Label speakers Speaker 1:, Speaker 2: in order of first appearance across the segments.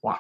Speaker 1: one.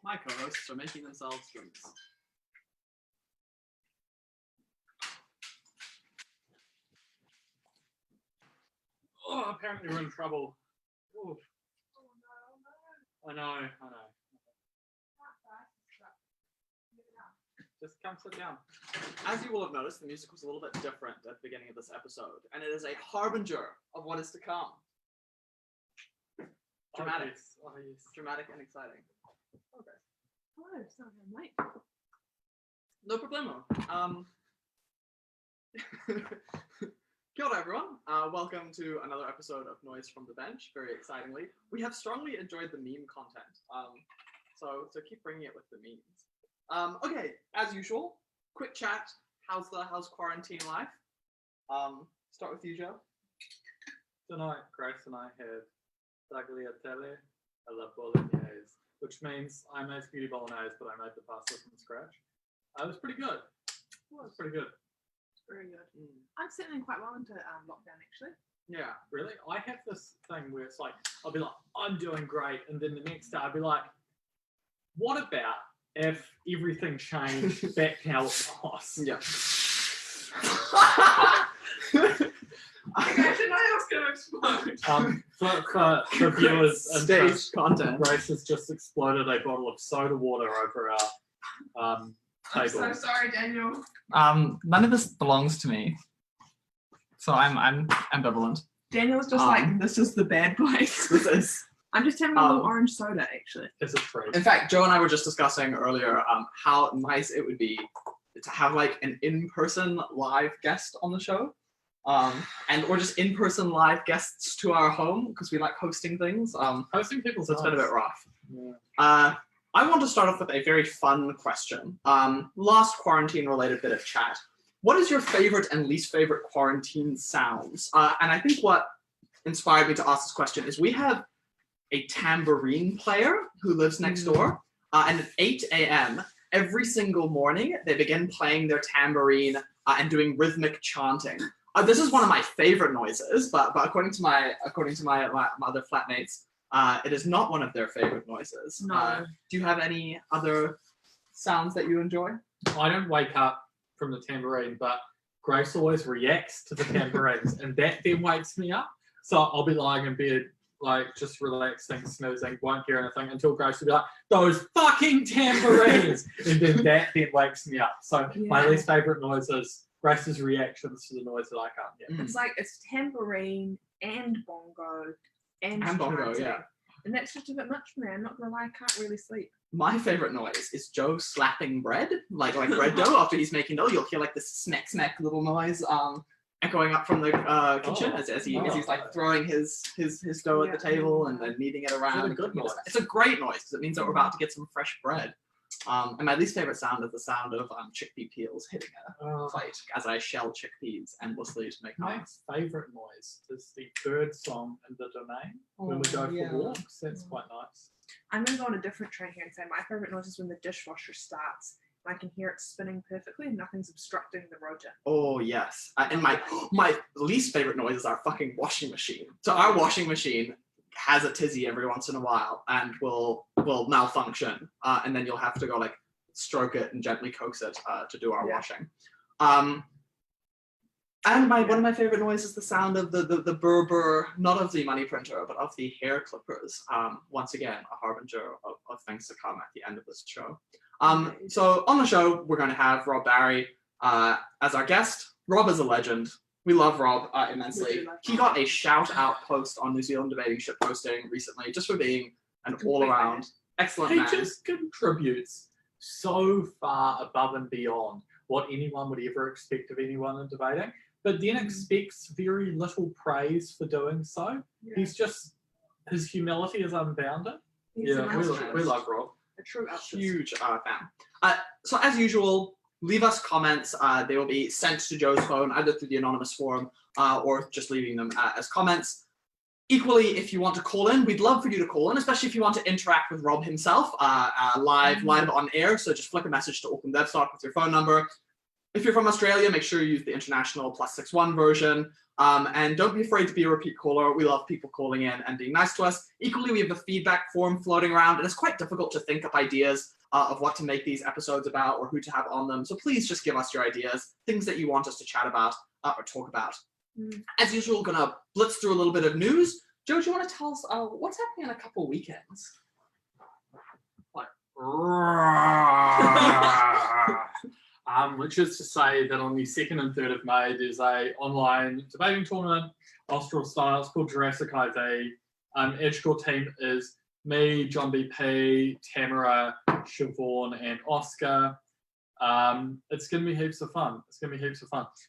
Speaker 2: My co-hosts are making themselves drinks. Oh, apparently we're in trouble. Ooh. I know. Just come sit down. As you will have noticed, the music was a little bit different at the beginning of this episode, and it is a harbinger of what is to come. Dramatic.
Speaker 1: Oh, yes.
Speaker 2: Dramatic and exciting. Okay.
Speaker 3: Hello, sorry I'm late.
Speaker 2: No problemo. Kia ora, everyone. Welcome to another episode of Noise from the Bench. Very excitingly, we have strongly enjoyed the meme content. So keep bringing it with the memes. Okay, as usual, quick chat. How's quarantine life? Start with you, Joe.
Speaker 1: Tonight, Grace and I had tagliatelle alla bolognese, which means I made spaghetti bolognese, but I made the pasta from scratch. It was pretty good. It was pretty good.
Speaker 3: Very good. I'm settling quite well into lockdown actually.
Speaker 2: Yeah.
Speaker 1: Really? I have this thing where it's like, I'll be like, I'm doing great. And then the next day I'll be like, what about if everything changed back to how it was?
Speaker 2: Yeah.
Speaker 3: Imagine I was going to explode.
Speaker 1: For viewers,
Speaker 2: Stage content.
Speaker 1: Grace has just exploded a bottle of soda water over our
Speaker 3: I'm
Speaker 1: table.
Speaker 3: so sorry, Daniel.
Speaker 4: None of this belongs to me, so I'm ambivalent.
Speaker 3: Daniel's just like, this is the bad place.
Speaker 2: This is.
Speaker 3: I'm just having a little orange soda actually.
Speaker 1: It's a treat.
Speaker 2: In fact, Joe and I were just discussing earlier how nice it would be to have like an in-person live guest on the show, or just in-person live guests to our home because we like hosting things.
Speaker 1: Hosting people's
Speaker 2: So it's been a bit rough.
Speaker 1: Yeah.
Speaker 2: I want to start off with a very fun question. Last quarantine-related bit of chat. What is your favorite and least favorite quarantine sounds? And I think what inspired me to ask this question is we have a tambourine player who lives next door, and at 8 a.m. every single morning they begin playing their tambourine and doing rhythmic chanting. This is one of my favorite noises, but according to my other flatmates, it is not one of their favorite noises.
Speaker 3: No.
Speaker 2: Do you have any other sounds that you enjoy?
Speaker 1: I don't wake up from the tambourine, but Grace always reacts to the tambourines, and that then wakes me up. So I'll be lying in bed, like just relaxing, snoozing, won't hear anything until Grace will be like, "Those fucking tambourines!" and that then wakes me up. So my
Speaker 3: Yeah.
Speaker 1: least favorite noise is Grace's reactions to the noise that I can't hear.
Speaker 3: It's like it's tambourine and bongo and
Speaker 2: bongo,
Speaker 3: chanting.
Speaker 2: yeah.
Speaker 3: And that's just a bit much for me. I'm not gonna lie, I can't really sleep.
Speaker 2: My favorite noise is Joe slapping bread, like bread dough after he's making dough. You'll hear like this smack smack little noise echoing up from the kitchen as he's like throwing his dough at the table and then kneading it around.
Speaker 1: It's a good noise.
Speaker 2: It's a great noise because it means that we're about to get some fresh bread. And my least favorite sound is the sound of chickpea peels hitting a plate as I shell chickpeas endlessly to make
Speaker 1: My
Speaker 2: noise.
Speaker 1: favourite noise is the bird song in the domain when we go for walks. That's quite nice.
Speaker 3: I'm gonna go on a different train here and say my favorite noise is when the dishwasher starts. I can hear it spinning perfectly and nothing's obstructing the rotor.
Speaker 2: Oh yes, and my least favorite noise is our fucking washing machine. So our washing machine has a tizzy every once in a while and will malfunction, and then you'll have to go like stroke it and gently coax it to do our washing. And one of my favorite noises is the sound of the burr, not of the money printer, but of the hair clippers. Once again, a harbinger of things to come at the end of this show. So on the show, we're going to have Rob Barry as our guest. Rob is a legend. We love Rob immensely. He got a shout-out post on New Zealand Debating Ship Posting recently just for being an all-around excellent
Speaker 1: He
Speaker 2: man.
Speaker 1: just contributes so far above and beyond what anyone would ever expect of anyone in debating, but then expects very little praise for doing so.
Speaker 3: Yeah.
Speaker 1: He's just, his humility is unbounded.
Speaker 3: He's an
Speaker 1: we
Speaker 3: altruist.
Speaker 1: love Rob.
Speaker 3: A true altruist.
Speaker 2: Huge fan. So as usual, leave us comments. They will be sent to Joe's phone either through the anonymous forum or just leaving them as comments. Equally, if you want to call in, we'd love for you to call in, especially if you want to interact with Rob himself live on air. So just flick a message to Auckland DevStock with your phone number. If you're from Australia, make sure you use the international +61 version. And don't be afraid to be a repeat caller. We love people calling in and being nice to us. Equally, we have a feedback form floating around, and it's quite difficult to think up ideas of what to make these episodes about or who to have on them. So please just give us your ideas, things that you want us to chat about or talk about. As usual, gonna blitz through a little bit of news. Joe, do you want to tell us what's happening in a couple weekends?
Speaker 1: Which is to say that on the 2nd and 3rd of May, there's a online debating tournament, Austral style. It's called Jurassic IV. Edgecore team is me, John BP, Tamara, Siobhan, and Oscar. It's going to be heaps of fun.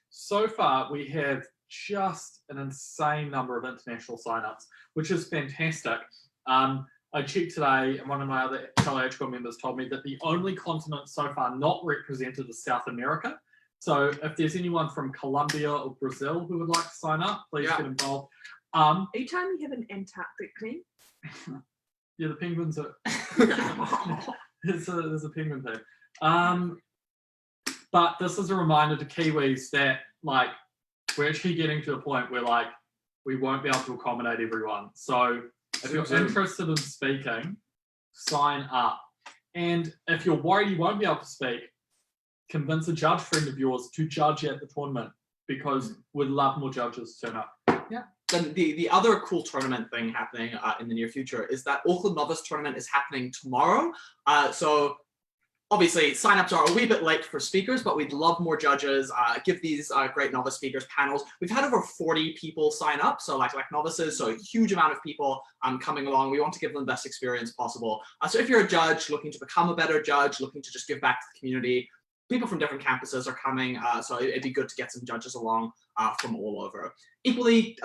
Speaker 1: So far, we have just an insane number of international signups, which is fantastic. I checked today, and one of my other fellow Edgecore members told me that the only continent so far not represented is South America. So if there's anyone from Colombia or Brazil who would like to sign up, please get involved.
Speaker 3: Each time you have an Antarctic team.
Speaker 1: Yeah, the penguins are. There's a penguin thing. But this is a reminder to Kiwis that like we're actually getting to a point where like we won't be able to accommodate everyone. So if you're interested in speaking, sign up. And if you're worried you won't be able to speak, convince a judge friend of yours to judge at the tournament because we'd love more judges to turn up.
Speaker 2: Yeah. Then the other cool tournament thing happening in the near future is that Auckland Novice Tournament is happening tomorrow. So obviously signups are a wee bit late for speakers, but we'd love more judges. Give these great novice speakers panels. We've had over 40 people sign up, so like novices, so a huge amount of people coming along. We want to give them the best experience possible. So if you're a judge looking to become a better judge, looking to just give back to the community, people from different campuses are coming, so it'd be good to get some judges along from all over. Equally,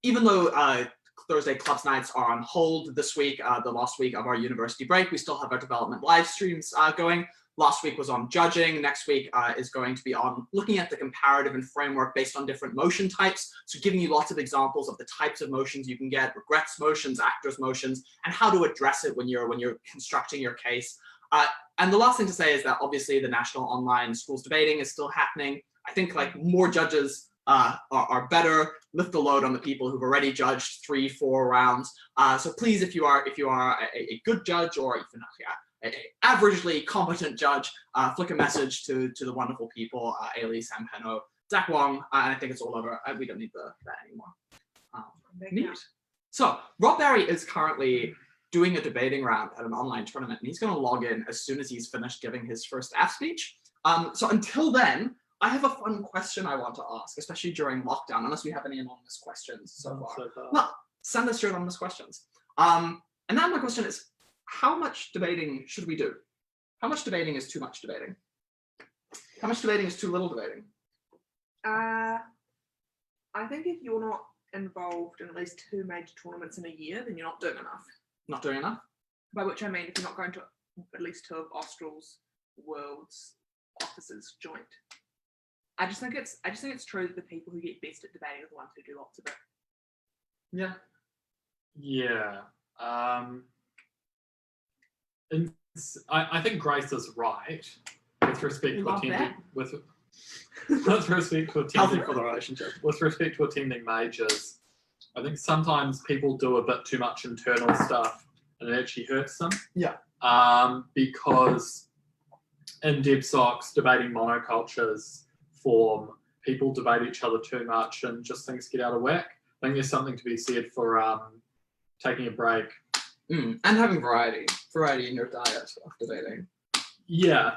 Speaker 2: even though Thursday Clubs Nights are on hold this week, the last week of our university break, we still have our development live streams going. Last week was on judging. Next week is going to be on looking at the comparative and framework based on different motion types. So giving you lots of examples of the types of motions you can get, regrets motions, actors motions, and how to address it when you're constructing your case. And the last thing to say is that obviously the National Online Schools Debating is still happening. I think like more judges are better, lift the load on the people who've already judged 3-4 rounds. So please, if you are a good judge or even an averagely competent judge, flick a message to the wonderful people, Ailey, Sam Peno, Zach Wong, and I think it's all over. We don't need that anymore. Neat. So Rob Barry is currently doing a debating round at an online tournament, and he's going to log in as soon as he's finished giving his first staff speech. So until then, I have a fun question I want to ask, especially during lockdown, unless we have any anonymous questions so far. Well, send us your anonymous questions. And now my question is, how much debating should we do? How much debating is too much debating? How much debating is too little debating?
Speaker 3: I think if you're not involved in at least 2 major tournaments in a year, then you're not doing enough.
Speaker 2: Not doing enough?
Speaker 3: By which I mean if you're not going to at least 2 of Austral's World's offices joint. I just think it's true that the people who get best at debating are the ones who do lots of it.
Speaker 2: Yeah.
Speaker 1: Yeah. I think Grace is right with respect to
Speaker 3: Love
Speaker 1: attending
Speaker 3: that.
Speaker 1: with respect to
Speaker 2: Healthy
Speaker 1: attending
Speaker 2: for the relationship.
Speaker 1: with respect to attending majors. I think sometimes people do a bit too much internal stuff and it actually hurts them.
Speaker 2: Yeah.
Speaker 1: Because in DebSocs, debating monocultures form, people debate each other too much and just things get out of whack. I think there's something to be said for taking a break.
Speaker 2: And having variety in your diet of debating.
Speaker 1: Yeah.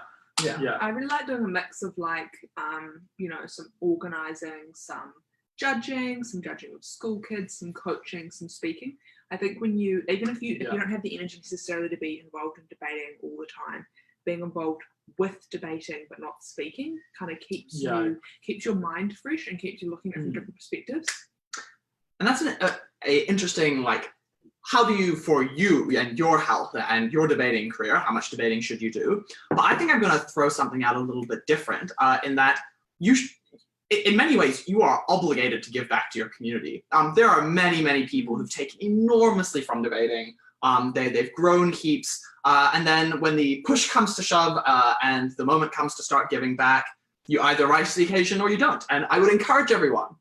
Speaker 3: I really like doing a mix of like, some organising, some judging with school kids, some coaching, some speaking. I think when you, even if you don't have the energy necessarily to be involved in debating all the time, being involved with debating but not speaking kind of keeps your mind fresh and keeps you looking at it from different perspectives.
Speaker 2: And that's an interesting, like, how do you, for you and your health and your debating career, how much debating should you do? But I think I'm going to throw something out a little bit different in that in many ways, you are obligated to give back to your community. There are many, many people who've taken enormously from debating. They've grown heaps. And then when the push comes to shove and the moment comes to start giving back, you either rise to the occasion or you don't. And I would encourage everyone,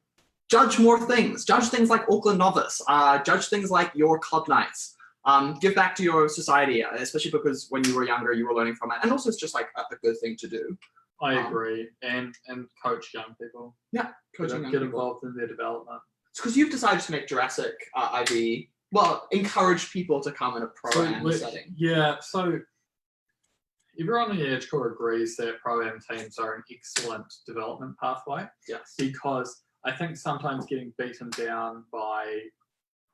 Speaker 2: judge more things. Judge things like Auckland Novice. Judge things like your club nights. Give back to your society, especially because when you were younger, you were learning from it. And also it's just like a good thing to do.
Speaker 1: I agree. And coach young people.
Speaker 2: Yeah, coaching
Speaker 1: Get
Speaker 2: young people.
Speaker 1: involved in their development.
Speaker 2: It's because you've decided to make Jurassic IB, encourage people to come in a pro-am setting.
Speaker 1: Yeah, so everyone in the Edgecore agrees that pro-am teams are an excellent development pathway.
Speaker 2: Yes.
Speaker 1: Because I think sometimes getting beaten down by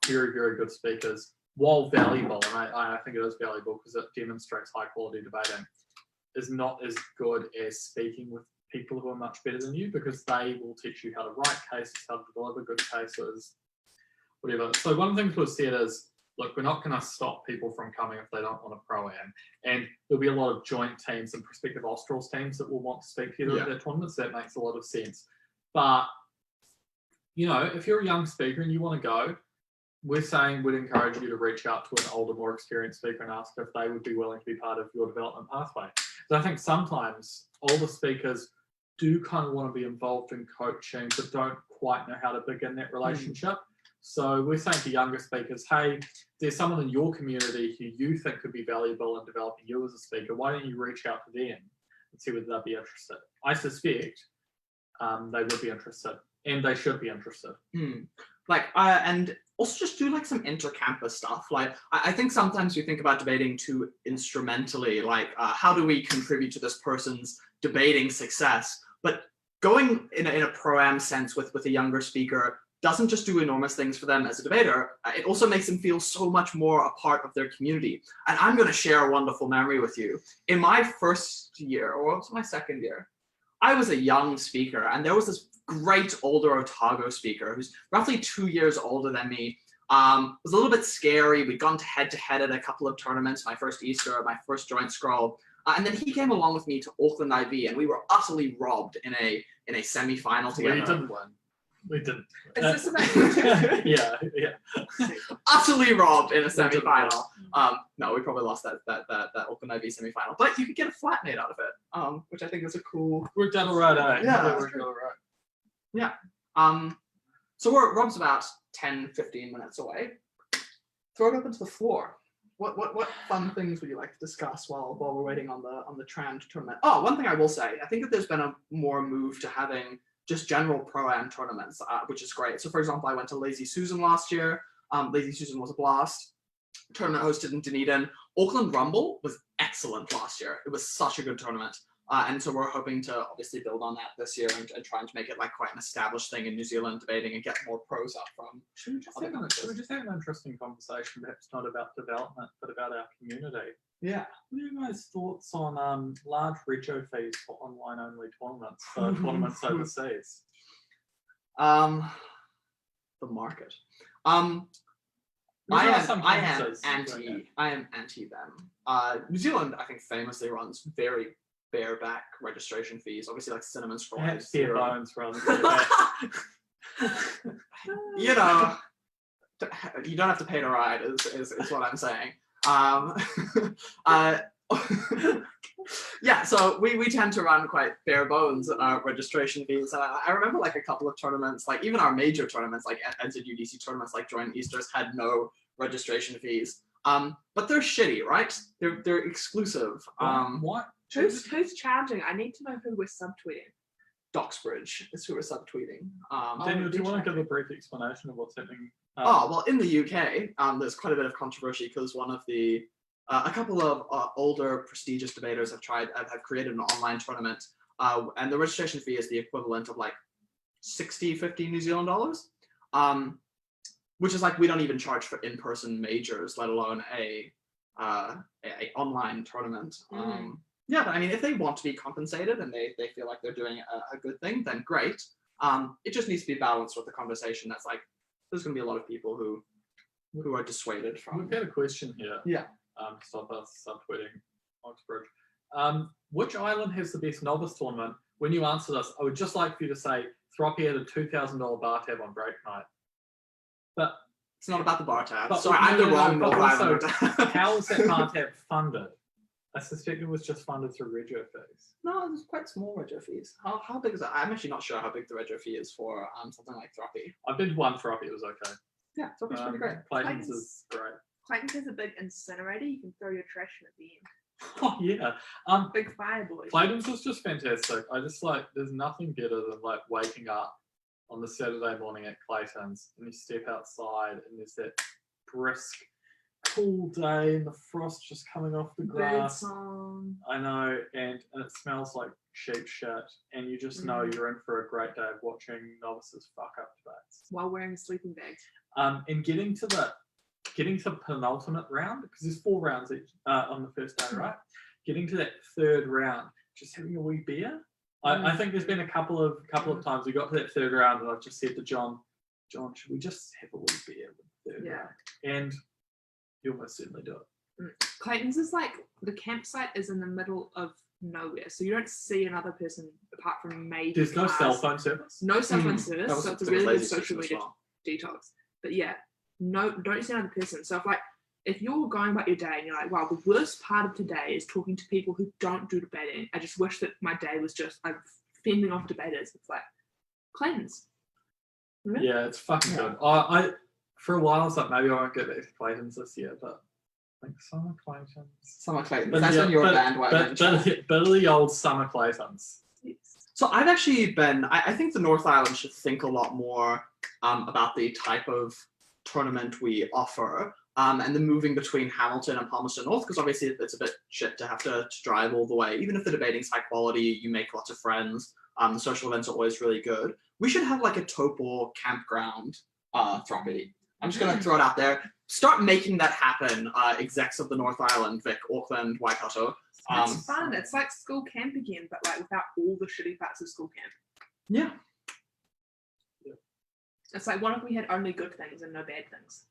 Speaker 1: very, very good speakers, while valuable, and I think it is valuable because it demonstrates high quality debating, is not as good as speaking with people who are much better than you, because they will teach you how to write cases, how to deliver good cases, whatever. So one of the things we've said is, look, we're not going to stop people from coming if they don't want a pro-am. And there'll be a lot of joint teams and prospective Australs teams that will want to speak to you at that tournament, so that makes a lot of sense. But, you know, if you're a young speaker and you want to go, we're saying we'd encourage you to reach out to an older, more experienced speaker and ask if they would be willing to be part of your development pathway. So I think sometimes older speakers do kind of want to be involved in coaching, but don't quite know how to begin that relationship. So we're saying to younger speakers, hey, there's someone in your community who you think could be valuable in developing you as a speaker. Why don't you reach out to them and see whether they'll be interested? I suspect they would be interested, and they should be interested.
Speaker 2: And also just do like some inter-campus stuff. Like I think sometimes we think about debating too instrumentally, like how do we contribute to this person's debating success? But going in a pro-am sense with a younger speaker doesn't just do enormous things for them as a debater, it also makes them feel so much more a part of their community. And I'm going to share a wonderful memory with you. In my first year, or was it my second year, I was a young speaker, and there was this great older Otago speaker who's roughly 2 years older than me. Was a little bit scary. We'd gone head-to-head at a couple of tournaments, my first Easter, my first joint scroll. And then he came along with me to Auckland IB, and we were utterly robbed in a semi-final together.
Speaker 1: We didn't win. We didn't.
Speaker 3: Is this about
Speaker 1: yeah.
Speaker 2: Utterly robbed in a semi-final. No, we probably lost that Auckland IB semi-final, but you could get a flat made out of it, which I think is a cool.
Speaker 1: Worked out all right, eh?
Speaker 2: Yeah.
Speaker 1: Worked out all right.
Speaker 2: Yeah. So Rob's about 10-15 minutes away. Throw it open to the floor. What fun things would you like to discuss while we're waiting on the Trand tournament? Oh, one thing I will say, I think that there's been a more move to having just general pro-am tournaments, which is great. So for example, I went to Lazy Susan last year. Lazy Susan was a blast. Tournament hosted in Dunedin. Auckland Rumble was excellent last year. It was such a good tournament. And so we're hoping to obviously build on that this year and trying to make it like quite an established thing in New Zealand debating and get more pros up from.
Speaker 1: Should we just have an interesting conversation, perhaps not about development, but about our community?
Speaker 2: Yeah.
Speaker 1: What are you guys' thoughts on large rego fees for online-only tournaments, for tournaments overseas?
Speaker 2: The market. I am anti them. New Zealand, I think, famously runs very bareback registration fees. Obviously, like Cinnamon Scroll.
Speaker 1: Perhaps bare bones rather than bareback.
Speaker 2: You know, you don't have to pay to ride. Is what I'm saying. Yeah, so we tend to run quite bare bones registration fees. I remember like a couple of tournaments, like even our major tournaments, like NZUDC tournaments, like Joint Easters, had no registration fees. But they're shitty, right? They're exclusive.
Speaker 1: What?
Speaker 3: who's charging? I need to know who we're subtweeting.
Speaker 2: Doxbridge is who we're subtweeting.
Speaker 1: Daniel, do you want to give a brief explanation of what's happening?
Speaker 2: Well, in the UK, there's quite a bit of controversy because one of the a couple of older prestigious debaters have created an online tournament, and the registration fee is the equivalent of like 50 New Zealand dollars, which is like we don't even charge for in-person majors, let alone a online tournament. Yeah, but I mean, if they want to be compensated and they feel like they're doing a good thing, then great. It just needs to be balanced with the conversation that's like, there's going to be a lot of people who are dissuaded from.
Speaker 1: We've got a question here.
Speaker 2: Yeah.
Speaker 1: Stop us subtweeting Oxbridge. Which island has the best novice tournament? When you answer this, I would just like for you to say Throppy had a $2,000 bar tab on break night. But
Speaker 2: it's not about the bar tab.
Speaker 1: But
Speaker 2: Sorry, I'm the wrong
Speaker 1: but
Speaker 2: North
Speaker 1: also,
Speaker 2: Islander.
Speaker 1: how is that bar tab funded? I suspect it was just funded through rego fees.
Speaker 2: No, it's quite small rego fees. How big is that? I'm actually not sure how big the rego fee is for something like Throppy.
Speaker 1: I've been to one Throppy, it was okay.
Speaker 2: Yeah, Throppy's pretty great.
Speaker 1: Clayton's is great.
Speaker 3: Clayton's has a big incinerator. You can throw your trash in at the end.
Speaker 1: Oh yeah.
Speaker 3: Big fire boy.
Speaker 1: Clayton's was just fantastic. I just like, there's nothing better than like waking up on the Saturday morning at Clayton's and you step outside and there's that brisk, cool day and the frost just coming off the
Speaker 3: Bird
Speaker 1: grass.
Speaker 3: song.
Speaker 1: I know, and it smells like sheep shit, and you just know you're in for a great day of watching novices fuck up debates.
Speaker 3: While wearing a sleeping bag.
Speaker 1: And getting to the penultimate round, because there's 4 rounds each on the first day, right? Getting to that third round, just having a wee beer. I think there's been a couple of times we got to that third round and I've just said to John, should we just have a wee beer with the third round? And you'll most certainly do it.
Speaker 3: Clayton's is like the campsite is in the middle of nowhere, so you don't see another person apart from maybe
Speaker 1: There's no
Speaker 3: cars.
Speaker 1: cell phone service.
Speaker 3: No cell phone
Speaker 2: That
Speaker 3: service,
Speaker 2: was
Speaker 3: so it's a
Speaker 2: bit of
Speaker 3: really good
Speaker 2: lazy
Speaker 3: social
Speaker 2: as
Speaker 3: media
Speaker 2: well.
Speaker 3: detox. But yeah, no, don't see another person. So if you're going about your day and you're like, wow, the worst part of today is talking to people who don't do debating. I just wish that my day was just I'm fending off debaters. It's like cleanse. Remember?
Speaker 1: Yeah, it's fucking good. I for a while I was like, maybe I won't get back to Clayton's this year, but I think Summer Clayton's.
Speaker 2: Summer Clayton.
Speaker 1: But
Speaker 2: That's
Speaker 1: yeah,
Speaker 2: when you're a
Speaker 1: but-
Speaker 2: bandwagon.
Speaker 1: But the old Summer Clayton's.
Speaker 3: Yes.
Speaker 2: So I've actually been. I think the North Island should think a lot more about the type of tournament we offer, and the moving between Hamilton and Palmerston North, because obviously it's a bit shit to have to drive all the way. Even if the debating's high quality, you make lots of friends. The social events are always really good. We should have like a Topor campground throppy. I'm just gonna throw it out there. Start making that happen, execs of the North Island, Vic, Auckland, Waikato.
Speaker 3: It's fun. It's like school camp again, but like without all the shitty parts of school camp.
Speaker 2: Yeah.
Speaker 3: It's like, what if we had only good things and no bad things?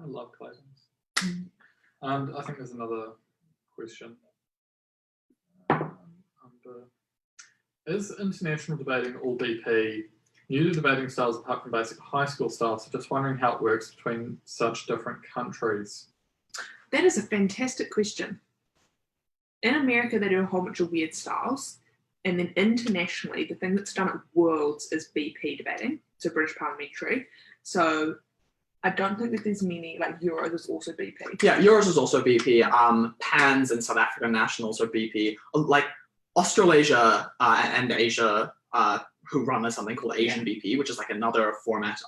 Speaker 1: I love Clayton's. And I think there's another question. Is international debating all BP? New to debating styles apart from basic high school styles, so just wondering how it works between such different countries.
Speaker 3: That is a fantastic question. In America, they do a whole bunch of weird styles. And then internationally, the thing that's done at Worlds is BP debating, so British Parliamentary. So I don't think that there's many, like Euro, there's also BP.
Speaker 2: Yeah, yours is also BP. PANS and South African Nationals are BP. Like Australasia and Asia, who run something called Asian BP, which is like another format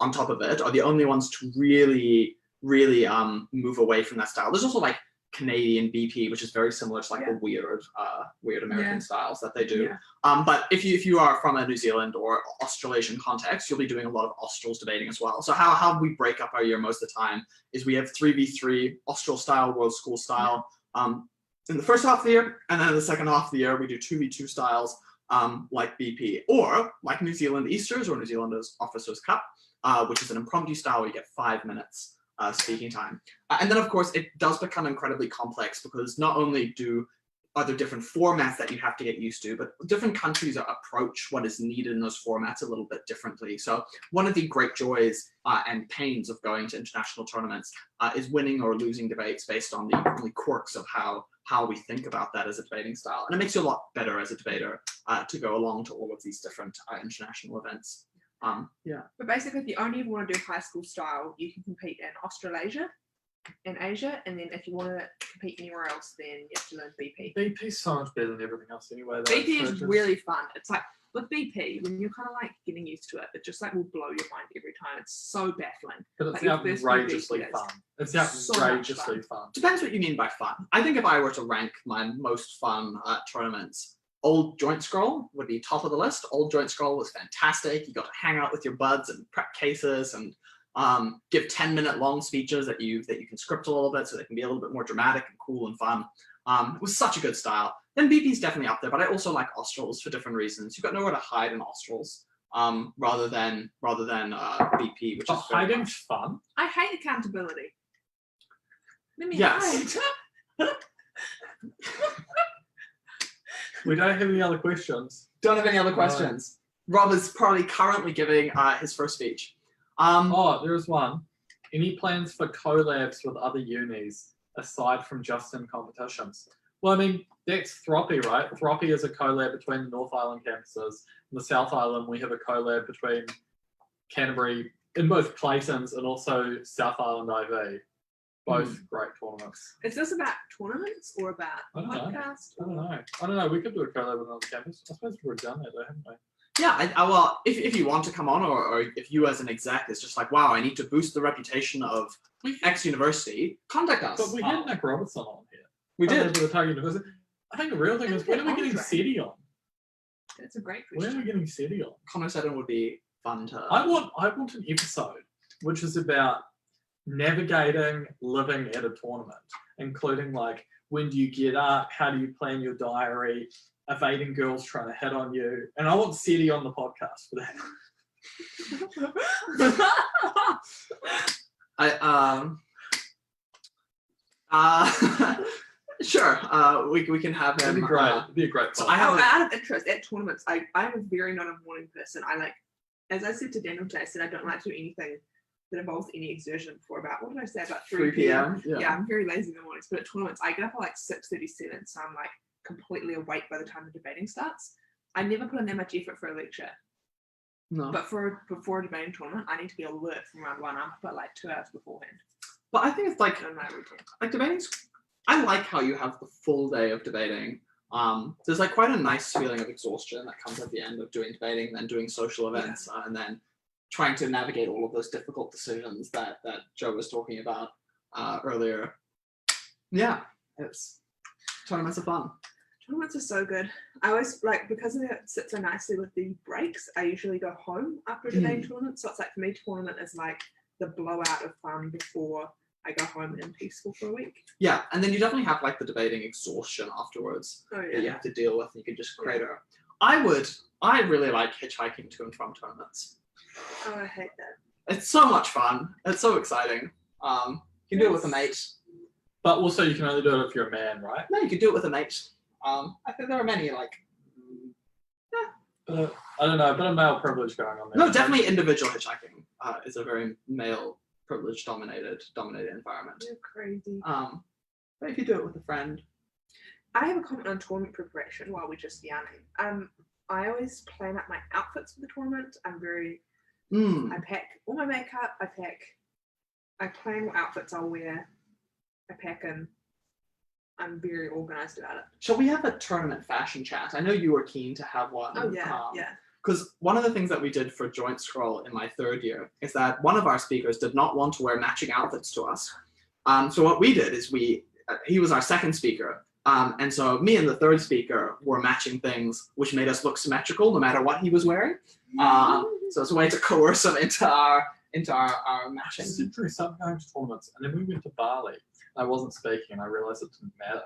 Speaker 2: on top of it, are the only ones to really move away from that style. There's also like Canadian BP, which is very similar to like the weird American styles that they do.
Speaker 3: Yeah.
Speaker 2: But if you are from a New Zealand or Australasian context, you'll be doing a lot of Australs debating as well. So how we break up our year most of the time is we have 3v3 Austral style, World School style in the first half of the year, and then in the second half of the year we do 2v2 styles like BP, or like New Zealand Easters or New Zealanders Officers Cup, which is an impromptu style where you get 5 minutes speaking time. And then of course it does become incredibly complex because not only are there different formats that you have to get used to, but different countries approach what is needed in those formats a little bit differently. So one of the great joys and pains of going to international tournaments is winning or losing debates based on the quirks of how we think about that as a debating style. And it makes you a lot better as a debater to go along to all of these different international events.
Speaker 3: But basically, if you only ever want to do high school style, you can compete in Australasia and Asia, and then if you want to compete anywhere else, then you have to learn BP.
Speaker 1: BP's so much better than everything else anyway. Though,
Speaker 3: BP
Speaker 1: so
Speaker 3: is
Speaker 1: just-
Speaker 3: really fun. It's like with BP, when you're kind of like getting used to it, it just like will blow your mind every time. It's so baffling.
Speaker 1: But it's
Speaker 3: like your first few
Speaker 1: outrageously
Speaker 3: BPs.
Speaker 1: fun. It's
Speaker 3: So much
Speaker 1: outrageously fun.
Speaker 2: Depends what you mean by fun. I think if I were to rank my most fun tournaments, Old Joint Scroll would be top of the list. Old Joint Scroll was fantastic. You got to hang out with your buds and prep cases and give 10-minute long speeches that you can script a little bit so they can be a little bit more dramatic and cool and fun. It was such a good style. Then BP's definitely up there, but I also like Australs for different reasons. You've got nowhere to hide in Australs rather than BP, which
Speaker 1: But
Speaker 2: is very
Speaker 1: hiding's
Speaker 2: much.
Speaker 1: fun.
Speaker 3: I hate accountability. Let me
Speaker 2: Yes.
Speaker 3: hide.
Speaker 1: We don't have any other questions.
Speaker 2: Don't have any other questions. Rob is probably currently giving his first speech.
Speaker 1: There's one. Any plans for collabs with other unis aside from just in competitions? Well, I mean, that's Throppy, right? Throppy is a collab between the North Island campuses. In the South Island, we have a collab between Canterbury, in both Clayton's and also South Island IV. Both great tournaments.
Speaker 3: Is this about tournaments or about
Speaker 1: I don't know.
Speaker 3: podcast?
Speaker 1: I don't know. We could do a collab with another campus. I suppose we've already done that though, haven't we?
Speaker 2: Yeah, well, if you want to come on, or if you as an exec is just like, wow, I need to boost the reputation of X university, contact us.
Speaker 1: But we had Nick Robertson on here.
Speaker 2: We did.
Speaker 1: The Otago University. I think the real thing is, when are we getting
Speaker 3: Andre.
Speaker 1: SETI on?
Speaker 3: That's a great
Speaker 1: When are
Speaker 3: question.
Speaker 1: we getting SETI on?
Speaker 2: Connor Seddon would be fun to.
Speaker 1: I want an episode which is about navigating living at a tournament, including like when do you get up, how do you plan your diary, evading girls trying to hit on you, and I want Seti on the podcast for that.
Speaker 2: Sure. We can have him.
Speaker 1: It'd be great. It'd be a great.
Speaker 2: So
Speaker 1: podcast.
Speaker 2: I have
Speaker 3: out of interest at tournaments, I'm a very not a morning person. I like, as I said to Daniel today, I said I don't like to do anything that involves any exertion before about, what did I say, about
Speaker 2: 3 p.m.
Speaker 3: Yeah, I'm very lazy in the mornings, but at tournaments, I get up at like 6:37, so I'm like completely awake by the time the debating starts. I never put in that much effort for a lecture,
Speaker 2: No.
Speaker 3: but before a debating tournament, I need to be alert from round one. I'm up at like 2 hours beforehand
Speaker 2: But I think it's like
Speaker 3: on my routine.
Speaker 2: debating's. I like how you have the full day of debating. There's like quite a nice feeling of exhaustion that comes at the end of doing debating, then doing social events, and then trying to navigate all of those difficult decisions that Joe was talking about earlier. Yeah, tournaments are fun.
Speaker 3: Tournaments are so good. I always like, because it sits so nicely with the breaks, I usually go home after a debating tournament. So it's like, for me, tournament is like the blowout of fun before I go home and peaceful for a week.
Speaker 2: Yeah, and then you definitely have like the debating exhaustion afterwards
Speaker 3: Oh
Speaker 2: that you
Speaker 3: yeah.
Speaker 2: have to deal with, and you can just crater. I really like hitchhiking to and from tournaments.
Speaker 3: Oh, I hate that.
Speaker 2: It's so much fun. It's so exciting. You can do it with a mate.
Speaker 1: But also, you can only do it if you're a man, right?
Speaker 2: No, you can do it with a mate. I think there are many like.
Speaker 1: But I don't know, a bit of male privilege going on there.
Speaker 2: No, definitely individual hitchhiking is a very male privilege dominated environment.
Speaker 3: You're crazy.
Speaker 2: But if you do it with a friend,
Speaker 3: I have a comment on tournament preparation while we're just yarning. I always plan out my outfits for the tournament. I pack all my makeup, I plan what outfits I'll wear, I pack in. I'm very organized about it.
Speaker 2: shall we have a tournament fashion chat? I know you were keen to have one.
Speaker 3: Oh yeah, yeah.
Speaker 2: Because one of the things that we did for Joint Scroll in my third year is that one of our speakers did not want to wear matching outfits to us. So what we did is he was our second speaker. And so me and the third speaker were matching things, which made us look symmetrical no matter what he was wearing. So it's a way to coerce him into our
Speaker 1: I
Speaker 2: matching.
Speaker 1: just did dress up going to tournaments, and then we went to Bali. I wasn't speaking, and I realised it didn't matter.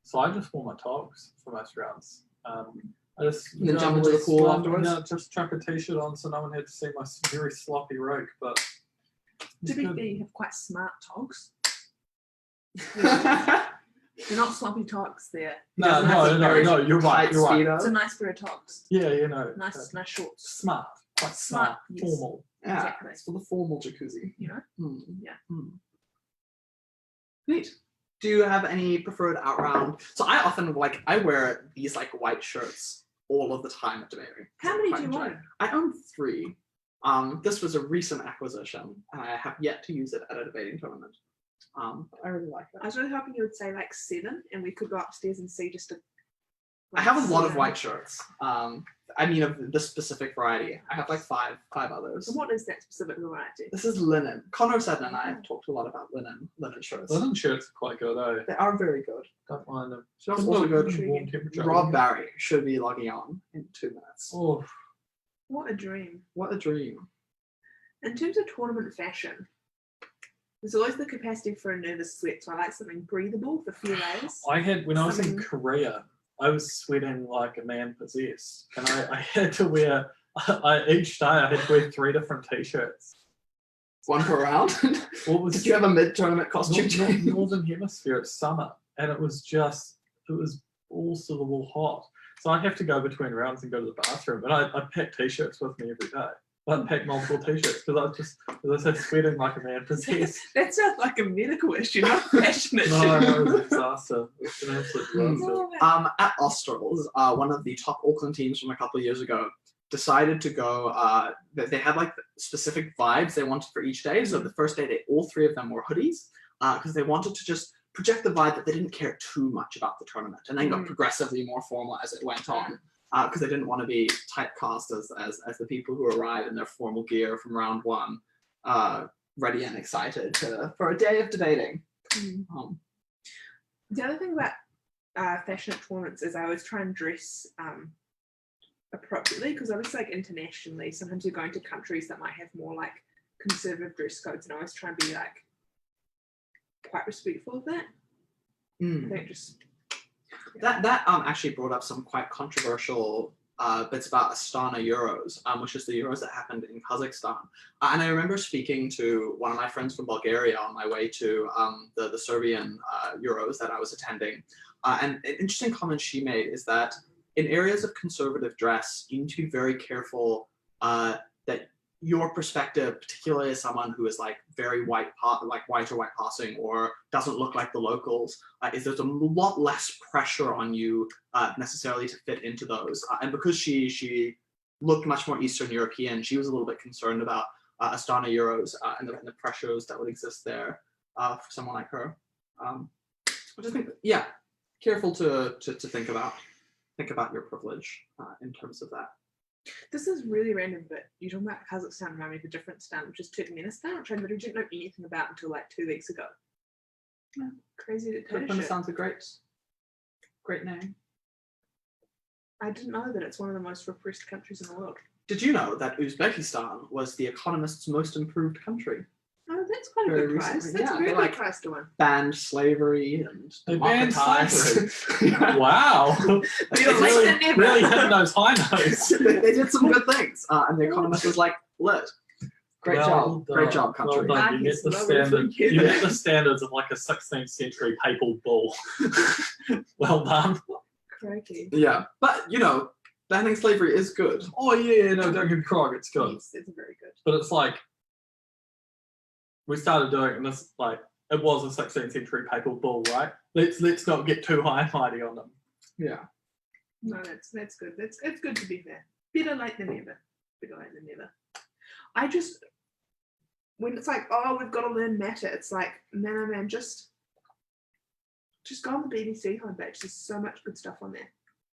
Speaker 1: So I just wore my togs for most rounds. I just
Speaker 2: And then jump into the pool afterwards?
Speaker 1: Yeah, just chuck a t-shirt on so no one had to see my very sloppy roke. But
Speaker 3: To be
Speaker 1: good.
Speaker 3: fair, you have quite smart togs. They're not sloppy togs. They're
Speaker 2: doesn't have the very
Speaker 1: you're right.
Speaker 2: tight
Speaker 1: You're right.
Speaker 3: it's a nice pair of togs.
Speaker 1: Yeah, you know.
Speaker 3: Nice shorts.
Speaker 1: Smart, quite
Speaker 3: Smart,
Speaker 1: smart,
Speaker 3: yes.
Speaker 1: formal.
Speaker 2: Yeah,
Speaker 3: Exactly.
Speaker 2: it's for the formal jacuzzi.
Speaker 3: You know? Yeah.
Speaker 2: Neat. Do you have any preferred out round? So I often I wear these like white shirts all of the time at debating.
Speaker 3: How many do you own?
Speaker 2: I own 3. This was a recent acquisition, and I have yet to use it at a debating tournament. But I really like
Speaker 3: I
Speaker 2: it.
Speaker 3: was really hoping you would say like 7, and we could go upstairs and see just a.
Speaker 2: I have a lot of
Speaker 3: 7.
Speaker 2: white shirts. I mean, of this specific variety. I have like five others.
Speaker 3: And what is that specific variety?
Speaker 2: This is linen. Connor said, and I have talked a lot about linen shirts.
Speaker 1: Linen shirts are quite good, though.
Speaker 2: They are very good.
Speaker 1: Don't mind them.
Speaker 2: So
Speaker 1: Just
Speaker 2: also
Speaker 1: look
Speaker 2: good.
Speaker 1: in warm temperature.
Speaker 2: Rob Barry should be logging on in 2 minutes.
Speaker 1: Oh,
Speaker 3: What a dream.
Speaker 2: What a dream.
Speaker 3: In terms of tournament fashion, there's always the capacity for a nervous sweat, so I like something breathable for a few layers.
Speaker 1: I had when I was in
Speaker 3: Something-
Speaker 1: Korea, I was sweating like a man possessed, and I had to wear. Each day I had to wear 3 different t-shirts.
Speaker 2: One per round.
Speaker 1: What was
Speaker 2: Did you have a mid-tournament costume change?
Speaker 1: Northern Hemisphere? It's summer, and it was balls to the wall hot. So I have to go between rounds and go to the bathroom, and I pack t-shirts with me every day. I'd pack multiple t-shirts because I was just, as I said, sweating like a man possessed.
Speaker 3: That sounds like a medical issue, not a fashion issue.
Speaker 1: No, it was a disaster. It was an absolute disaster.
Speaker 3: Oh,
Speaker 2: At Australs, one of the top Auckland teams from a couple of years ago decided to go. They had like specific vibes they wanted for each day. So the first day, all 3 of them wore hoodies because they wanted to just project the vibe that they didn't care too much about the tournament, and then got progressively more formal as it went on. Because they didn't want to be typecast as the people who arrive in their formal gear from round 1, ready and excited for a day of debating.
Speaker 3: The other thing about fashion at tournaments is I always try and dress appropriately, because obviously like internationally, sometimes you're going to countries that might have more like conservative dress codes, and I always try and be like quite respectful of that. I think just
Speaker 2: That actually brought up some quite controversial bits about Astana Euros, which is the Euros that happened in Kazakhstan. And I remember speaking to one of my friends from Bulgaria on my way to the Serbian Euros that I was attending. And an interesting comment she made is that in areas of conservative dress, you need to be very careful that your perspective, particularly as someone who is like very white or white passing, or doesn't look like the locals, is there's a lot less pressure on you necessarily to fit into those. And because she looked much more Eastern European, she was a little bit concerned about Astana Euros and the pressures that would exist there for someone like her. Which I think, yeah, careful to think about your privilege in terms of that.
Speaker 3: this is really random, but you're talking about Kazakhstan remind me of a different stan, which is Turkmenistan, which I literally didn't know anything about until like 2 weeks ago.
Speaker 2: Yeah.
Speaker 3: Crazy to tell you.
Speaker 2: Turkmenistan's a great name.
Speaker 3: I didn't know that it's one of the most repressed countries in the world.
Speaker 2: Did you know that Uzbekistan was The Economist's most improved country?
Speaker 3: Oh, that's quite a
Speaker 2: Very
Speaker 3: good prize.
Speaker 2: recently,
Speaker 3: That's
Speaker 2: yeah,
Speaker 3: a very
Speaker 2: they,
Speaker 3: good
Speaker 2: like,
Speaker 3: prize to win.
Speaker 2: Banned slavery and
Speaker 1: They banned
Speaker 2: democratized. Yeah.
Speaker 1: Wow.
Speaker 3: It's
Speaker 1: really,
Speaker 3: like never.
Speaker 1: really hitting those high notes.
Speaker 2: they did some good things, and The Economist was like, lit. Great
Speaker 1: Well
Speaker 2: job, great
Speaker 1: done.
Speaker 2: job, country.
Speaker 1: Well done. You met
Speaker 3: Marcus,
Speaker 1: the
Speaker 3: lower from
Speaker 1: standard.
Speaker 3: you.
Speaker 1: You met the standards of like a 16th century papal bull. Well done.
Speaker 3: Crikey.
Speaker 2: Yeah, but you know, banning slavery is good.
Speaker 1: Oh yeah, no, don't get me wrong, it's good.
Speaker 3: Yes, it's very good.
Speaker 1: But it's like we started doing, and this like it was a 16th century papal bull, right? Let's not get too high and mighty on them.
Speaker 2: Yeah.
Speaker 3: No, that's good. It's good to be fair. Better late than never. Better late than never. I just when it's like, oh, we've got to learn matter, it's like, man, just go on the BBC homepage. There's so much good stuff on there.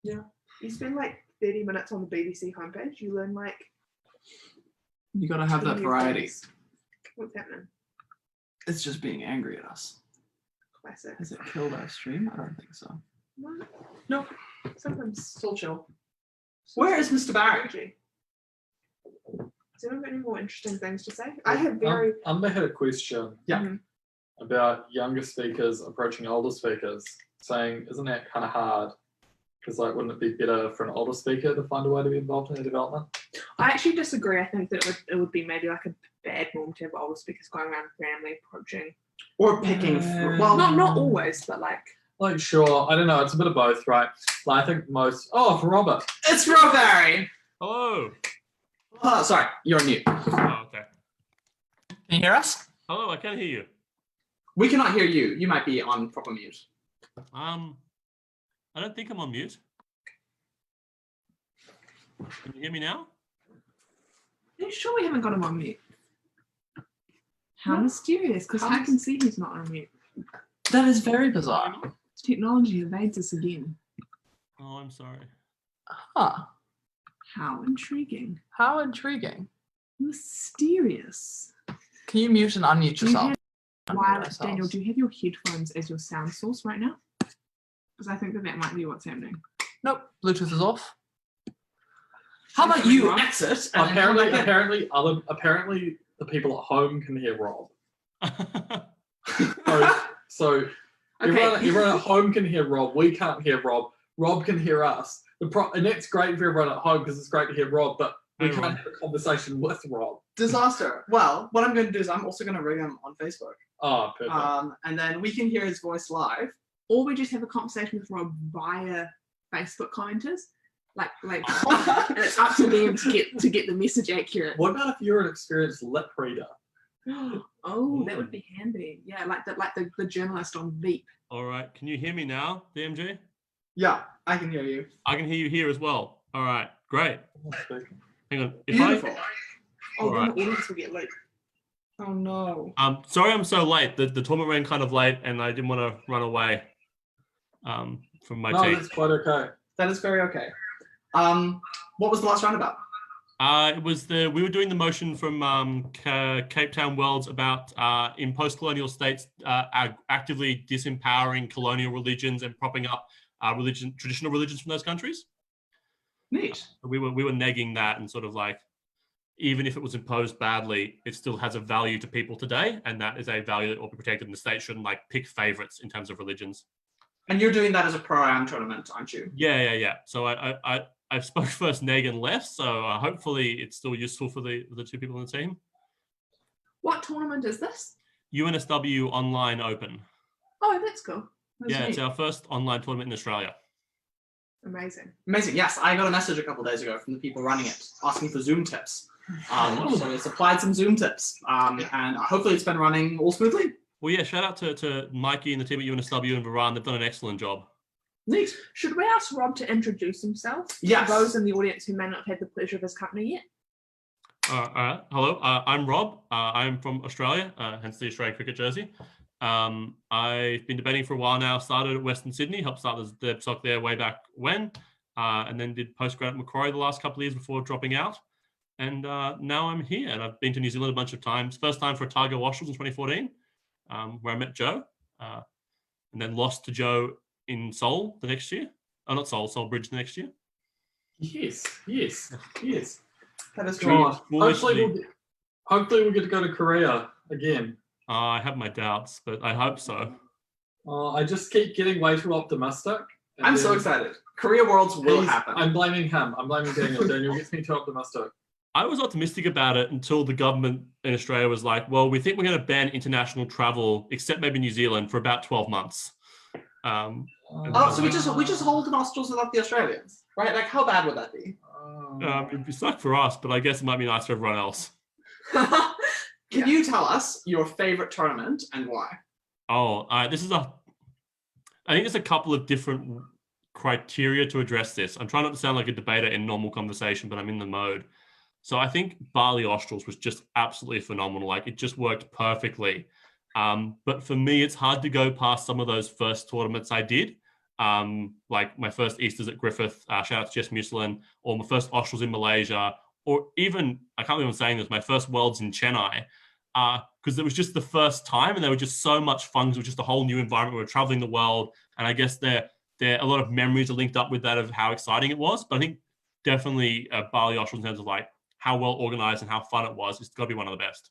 Speaker 2: Yeah.
Speaker 3: You spend like 30 minutes on the BBC homepage, you learn like
Speaker 2: You gotta have
Speaker 3: 20
Speaker 2: that
Speaker 3: new
Speaker 2: variety.
Speaker 3: things. What's happening?
Speaker 2: It's just being angry at us.
Speaker 3: Classic.
Speaker 2: Has it killed our stream? I don't think so.
Speaker 3: No. Sometimes
Speaker 2: Still chill. Where is Mr. Barry?
Speaker 3: energy. Does anyone got any more interesting things to say? I have very
Speaker 1: Amber had a question
Speaker 2: Yeah.
Speaker 3: Mhm.
Speaker 1: about younger speakers approaching older speakers, saying, isn't that kind of hard? Because like, wouldn't it be better for an older speaker to find a way to be involved in the development?
Speaker 3: I actually disagree. I think that it would be maybe like a bad norm to have older speakers going around randomly approaching.
Speaker 2: Or picking.
Speaker 1: Yeah.
Speaker 2: Well,
Speaker 3: Not always, but like
Speaker 1: Like, sure, I don't know, it's a bit of both, right? Like, I think most. Oh, for Robert.
Speaker 2: it's Rob Barry.
Speaker 5: Hello.
Speaker 2: Oh, sorry, you're on mute.
Speaker 5: Oh, okay.
Speaker 4: Can you hear us?
Speaker 5: Hello, I can hear you.
Speaker 2: We cannot hear you. You might be on proper mute.
Speaker 5: I don't think I'm on mute. Can you hear me now?
Speaker 3: are you sure we haven't got him on mute? How
Speaker 2: No.
Speaker 3: mysterious, because I can see he's not on mute.
Speaker 4: That is very bizarre.
Speaker 3: Technology evades us again.
Speaker 5: Oh, I'm sorry.
Speaker 4: Huh.
Speaker 3: How intriguing.
Speaker 4: How intriguing.
Speaker 3: Mysterious.
Speaker 4: Can you mute and unmute
Speaker 3: Do you
Speaker 4: yourself?
Speaker 3: have-
Speaker 4: Unmute
Speaker 3: Why,
Speaker 4: ourselves.
Speaker 3: Daniel, do you have your headphones as your sound source right now? Because I think that might be what's happening.
Speaker 4: Nope. Bluetooth is off. How about you
Speaker 3: Right.
Speaker 4: exit? and then come
Speaker 1: Apparently,
Speaker 4: back in?
Speaker 1: apparently, the people at home can hear Rob. So everyone at home can hear Rob. We can't hear Rob. Rob can hear us. And that's great for everyone at home because it's great to hear Rob, but we
Speaker 5: Hey,
Speaker 1: can't
Speaker 5: Rob.
Speaker 1: have a conversation with Rob.
Speaker 2: Disaster. Well, what I'm going to do is I'm also going to ring him on Facebook.
Speaker 1: Oh, perfect.
Speaker 2: And then we can hear his voice live.
Speaker 3: Or we just have a conversation with Rob via Facebook commenters. Like and it's up to them to get the message accurate.
Speaker 1: What about if you're an experienced lip reader?
Speaker 3: Oh, that would be handy. Yeah, like the journalist on Veep.
Speaker 5: All right. Can you hear me now, DMG?
Speaker 2: Yeah, I can hear you.
Speaker 5: I can hear you here as well. All right. Great. Hang on.
Speaker 2: Beautiful.
Speaker 3: Oh, then
Speaker 5: Alright.
Speaker 3: the audience will get late.
Speaker 2: Oh no.
Speaker 5: Sorry I'm so late. The tournament ran kind of late and I didn't want to run away from my
Speaker 1: No,
Speaker 5: team.
Speaker 1: that's quite okay.
Speaker 2: That is very okay. What was the last round about?
Speaker 5: It was we were doing the motion from Cape Town Worlds about in post-colonial states actively disempowering colonial religions and propping up traditional religions from those countries.
Speaker 2: Neat.
Speaker 5: We were negging that and sort of like, even if it was imposed badly, it still has a value to people today, and that is a value that will be protected. And the state shouldn't like pick favorites in terms of religions.
Speaker 2: And you're doing that as a pro-am tournament, aren't you?
Speaker 5: Yeah. So I spoke first, neg, and left. So hopefully it's still useful for the two people on the team.
Speaker 3: What tournament is this?
Speaker 5: UNSW Online Open.
Speaker 3: Oh, that's cool. That's
Speaker 5: Yeah, it's
Speaker 3: neat.
Speaker 5: our first online tournament in Australia.
Speaker 3: Amazing.
Speaker 2: Amazing. Yes, I got a message a couple days ago from the people running it asking for Zoom tips. So they supplied some Zoom tips, and hopefully it's been running all smoothly.
Speaker 5: Well, yeah, shout out to Mikey and the team at UNSW and Varan. They've done an excellent job.
Speaker 2: Neat.
Speaker 3: Should we ask Rob to introduce himself?
Speaker 2: Yes.
Speaker 3: For those in the audience who may not have had the pleasure of his company yet.
Speaker 5: Hello, I'm Rob. I'm from Australia, hence the Australian cricket jersey. I've been debating for a while now. Started at Western Sydney, helped start the SOC there way back when, and then did postgrad at Macquarie the last couple of years before dropping out. And now I'm here, and I've been to New Zealand a bunch of times. First time for Otago Wastrels in 2014, where I met Joe, and then lost to Joe in Seoul the next year. Oh, not Seoul, Seoul Bridge the next year.
Speaker 1: Yes.
Speaker 2: That is
Speaker 1: God.
Speaker 2: great.
Speaker 1: Hopefully we'll get to go to Korea again.
Speaker 5: I have my doubts, but I hope so.
Speaker 1: I just keep getting way too optimistic. and
Speaker 2: I'm so
Speaker 1: then
Speaker 2: excited. Korea Worlds will
Speaker 1: he's-
Speaker 2: happen.
Speaker 1: I'm blaming him. I'm blaming Daniel. Daniel gets me too optimistic.
Speaker 5: I was optimistic about it until the government in Australia was like, well, we think we're going to ban international travel, except maybe New Zealand, for about 12 months.
Speaker 2: Oh, so we just hold the nostrils without the Australians, right? Like, how bad would that be?
Speaker 5: It'd be suck for us, but I guess it might be nice for everyone else.
Speaker 2: Can you tell us your favorite tournament and why?
Speaker 5: Oh, I think there's a couple of different criteria to address this. I'm trying not to sound like a debater in normal conversation, but I'm in the mode. So I think Bali Australs was just absolutely phenomenal. Like, it just worked perfectly. But for me, it's hard to go past some of those first tournaments I did. Like my first Easters at Griffith, shout out to Jess Muslin, or my first Australs in Malaysia, or even, I can't believe I'm saying this, my first Worlds in Chennai, because it was just the first time and they were just so much fun. It was just a whole new environment. We were traveling the world, and I guess there a lot of memories are linked up with that of how exciting it was. But I think definitely Bali Australs in terms of like how well organized and how fun it was, it's got to be one of the best.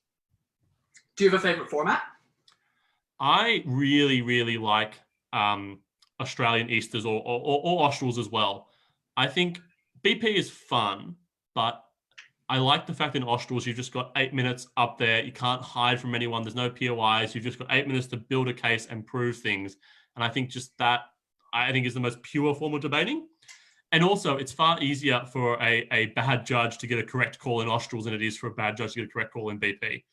Speaker 2: Do you have a favorite format?
Speaker 5: I really, really like Australian Easters or Australs as well. I think BP is fun, but I like the fact in Australs you've just got 8 minutes up there. You can't hide from anyone. There's no POIs. You've just got 8 minutes to build a case and prove things. And I think just that, I think, is the most pure form of debating. And also, it's far easier for a bad judge to get a correct call in Australs than it is for a bad judge to get a correct call in BP.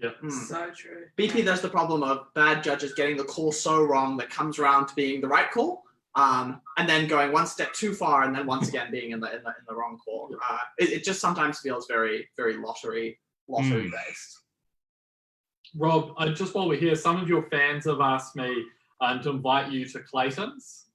Speaker 1: Yeah.
Speaker 3: So true.
Speaker 2: BP, there's the problem of bad judges getting the call so wrong that comes around to being the right call, and then going one step too far, and then once again being in the wrong call. It just sometimes feels very, very lottery based.
Speaker 1: Rob, just while we're here, some of your fans have asked me to invite you to Clayton's.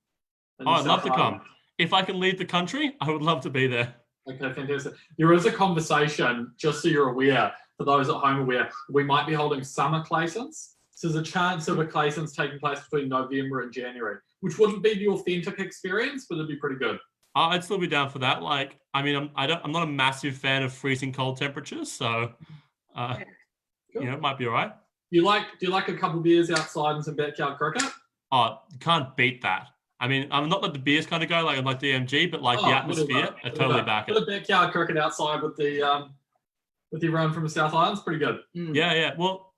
Speaker 1: in
Speaker 5: Oh, I'd love
Speaker 1: South
Speaker 5: to
Speaker 1: Island.
Speaker 5: come. If I can lead the country, I would love to be there.
Speaker 1: Okay, fantastic. There is a conversation, just so you're aware, for those at home aware, we might be holding summer Claytons. So there's a chance of a Claytons taking place between November and January, which wouldn't be the authentic experience, but it'd be pretty good.
Speaker 5: I'd still be down for that. Like, I mean, I'm not a massive fan of freezing cold temperatures, so
Speaker 1: Cool.
Speaker 5: it might be all right.
Speaker 1: Do you like a couple beers outside and some backyard cricket?
Speaker 5: Oh, you can't beat that. I mean, I'm not like the beers kind of go, like I'm like DMG, but like the
Speaker 1: Oh,
Speaker 5: atmosphere, I totally back
Speaker 1: Bit
Speaker 5: it.
Speaker 1: of backyard cricket outside with everyone from the South Island's pretty good.
Speaker 5: Yeah. Well,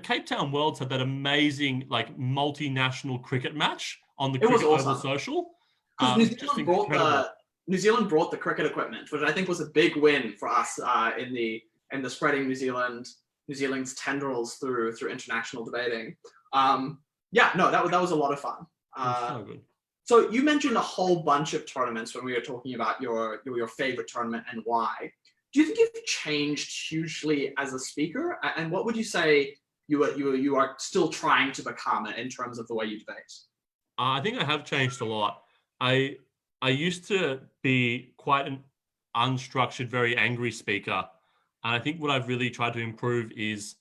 Speaker 5: Cape Town Worlds had that amazing like multinational cricket match on the
Speaker 2: It was
Speaker 5: Cricket Oval
Speaker 2: awesome.
Speaker 5: Social.
Speaker 2: Because New
Speaker 5: Just
Speaker 2: Zealand brought the cricket equipment, which I think was a big win for us in the spreading New Zealand's tendrils through international debating. That was a lot of fun.
Speaker 5: So good.
Speaker 2: So you mentioned a whole bunch of tournaments when we were talking about your favorite tournament and why. Do you think you've changed hugely as a speaker? And what would you say you are still trying to become in terms of the way you debate?
Speaker 5: I think I have changed a lot. I used to be quite an unstructured, very angry speaker. And I think what I've really tried to improve is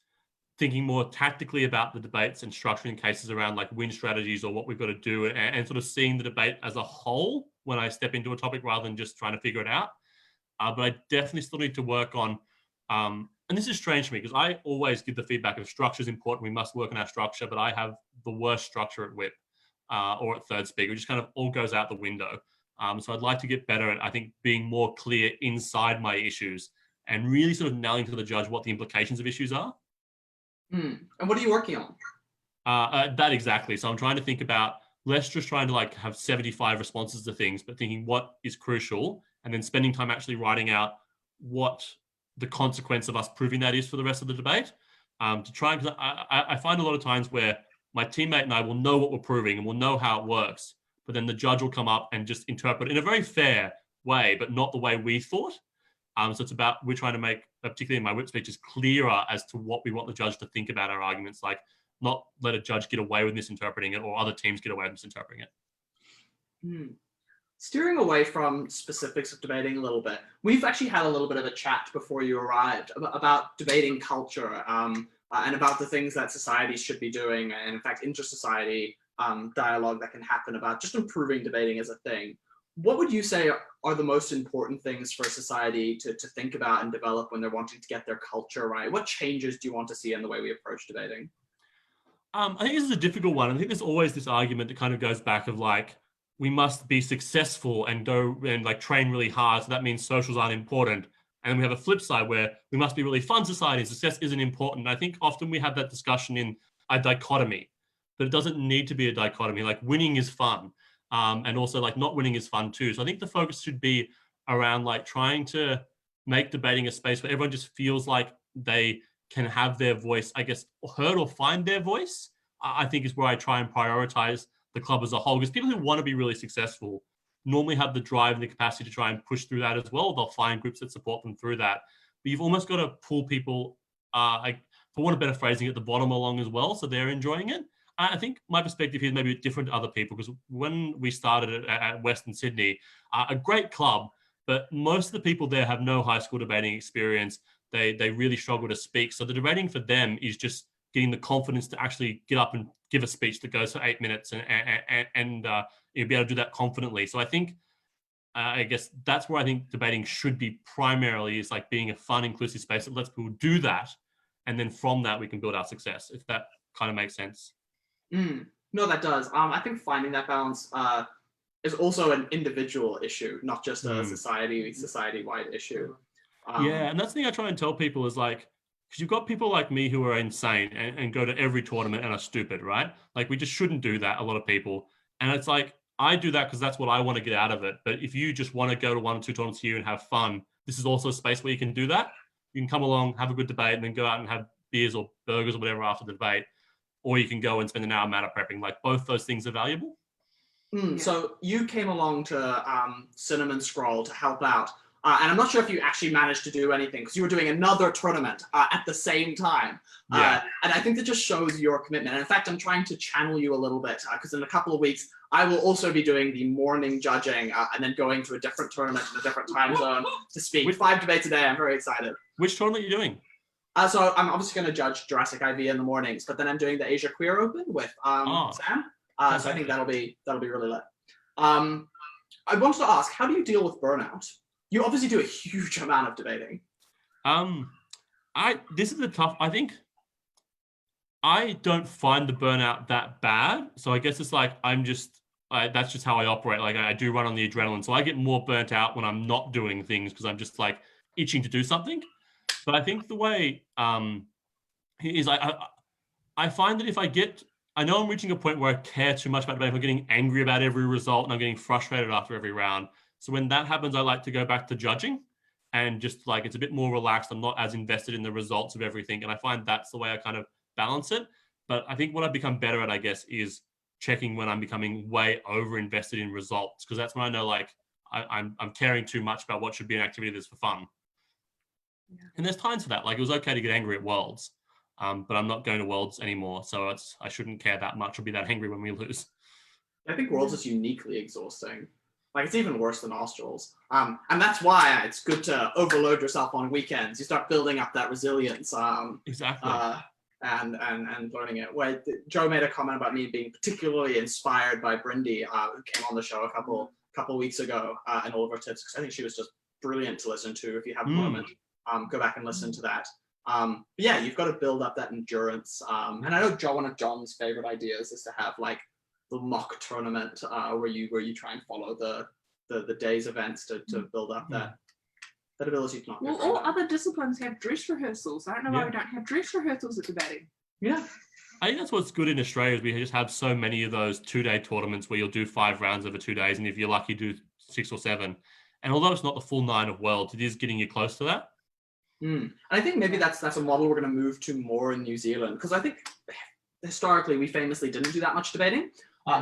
Speaker 5: thinking more tactically about the debates and structuring cases around like win strategies or what we've got to do, and sort of seeing the debate as a whole when I step into a topic rather than just trying to figure it out. But I definitely still need to work on, and this is strange to me because I always give the feedback of structure is important. We must work on our structure, but I have the worst structure at WIP or at third speaker. It just kind of all goes out the window. So I'd like to get better at, I think, being more clear inside my issues and really sort of nailing to the judge what the implications of issues are.
Speaker 2: And what are you working on?
Speaker 5: That exactly. So I'm trying to think about less just trying to like have 75 responses to things, but thinking what is crucial and then spending time actually writing out what the consequence of us proving that is for the rest of the debate. To try, because I find a lot of times where my teammate and I will know what we're proving and we'll know how it works, but then the judge will come up and just interpret in a very fair way, but not the way we thought. So it's about, we're trying to make, particularly in my whip speeches, clearer as to what we want the judge to think about our arguments, like not let a judge get away with misinterpreting it or other teams get away with misinterpreting it.
Speaker 2: Steering away from specifics of debating a little bit, we've actually had a little bit of a chat before you arrived about debating culture and about the things that societies should be doing, and in fact, inter-society dialogue that can happen about just improving debating as a thing. What would you say are the most important things for society to think about and develop when they're wanting to get their culture right? What changes do you want to see in the way we approach debating?
Speaker 5: I think this is a difficult one. I think there's always this argument that kind of goes back of like, we must be successful and go and like train really hard. So that means socials aren't important. And we have a flip side where we must be really fun society and success isn't important. And I think often we have that discussion in a dichotomy, but it doesn't need to be a dichotomy. Like winning is fun. And also like not winning is fun too. So I think the focus should be around like trying to make debating a space where everyone just feels like they can have their voice, I guess, heard or find their voice. I think is where I try and prioritize the club as a whole, because people who want to be really successful normally have the drive and the capacity to try and push through that as well. They'll find groups that support them through that. But you've almost got to pull people, for want of better phrasing, at the bottom along as well, so they're enjoying it. I think my perspective here is maybe different to other people, because when we started at Western Sydney, a great club, but most of the people there have no high school debating experience. They really struggle to speak. So the debating for them is just getting the confidence to actually get up and give a speech that goes for 8 minutes and you'll be able to do that confidently. So I think, I guess that's where I think debating should be primarily, is like being a fun, inclusive space that lets people do that. And then from that, we can build our success, if that kind of makes sense.
Speaker 2: No, that does. I think finding that balance is also an individual issue, not just a society-wide issue.
Speaker 5: Yeah, and that's the thing I try and tell people is like, because you've got people like me who are insane and go to every tournament and are stupid, right? Like we just shouldn't do that, a lot of people. And it's like, I do that because that's what I want to get out of it. But if you just want to go to 1 or 2 tournaments here and have fun, this is also a space where you can do that. You can come along, have a good debate, and then go out and have beers or burgers or whatever after the debate. Or you can go and spend an hour matter prepping. Like both those things are valuable.
Speaker 2: So you came along to Cinnamon Scroll to help out. And I'm not sure if you actually managed to do anything because you were doing another tournament at the same time.
Speaker 5: Yeah.
Speaker 2: And I think that just shows your commitment. And in fact, I'm trying to channel you a little bit because in a couple of weeks, I will also be doing the morning judging and then going to a different tournament in a different time zone to speak. 5 debates a day. I'm very excited.
Speaker 5: Which tournament are you doing?
Speaker 2: So I'm obviously going to judge Jurassic IV in the mornings, but then I'm doing the Asia Queer Open with Sam. So I think that'll be really lit. I wanted to ask, how do you deal with burnout? You obviously do a huge amount of debating.
Speaker 5: This is a tough. I think I don't find the burnout that bad. So I guess it's like that's just how I operate. Like I do run on the adrenaline, so I get more burnt out when I'm not doing things because I'm just like itching to do something. But I think the way is I find that if I know I'm reaching a point where I care too much about debating. I'm getting angry about every result and I'm getting frustrated after every round. So when that happens, I like to go back to judging and just like, it's a bit more relaxed. I'm not as invested in the results of everything. And I find that's the way I kind of balance it. But I think what I've become better at, I guess, is checking when I'm becoming way over invested in results. Because that's when I know like I'm caring too much about what should be an activity that's for fun. Yeah. And there's times for that. Like it was okay to get angry at Worlds, but I'm not going to Worlds anymore. So I shouldn't care that much or be that angry when we lose.
Speaker 2: I think Worlds is uniquely exhausting. Like it's even worse than Australs. And that's why it's good to overload yourself on weekends. You start building up that resilience.
Speaker 5: Exactly.
Speaker 2: And learning it. Joe made a comment about me being particularly inspired by Brindy, who came on the show a couple couple of weeks ago in all of our tips, because I think she was just brilliant to listen to. If you have a
Speaker 5: Mm.
Speaker 2: moment, go back and listen to that. But yeah, you've got to build up that endurance. And I know one of John's favorite ideas is to have like the mock tournament where you try and follow the day's events to build up that ability to not
Speaker 3: Well,
Speaker 2: get
Speaker 3: all
Speaker 2: burned out.
Speaker 3: other disciplines have dress rehearsals. I don't know why
Speaker 5: Yeah.
Speaker 3: we don't have dress rehearsals at debating.
Speaker 2: Yeah.
Speaker 5: I think that's what's good in Australia is we just have so many of those 2-day tournaments where you'll do 5 rounds over 2 days, and if you're lucky, do 6 or 7. And although it's not the full 9 of Worlds, it is getting you close to that.
Speaker 2: And I think maybe that's a model we're going to move to more in New Zealand, because I think historically we famously didn't do that much debating,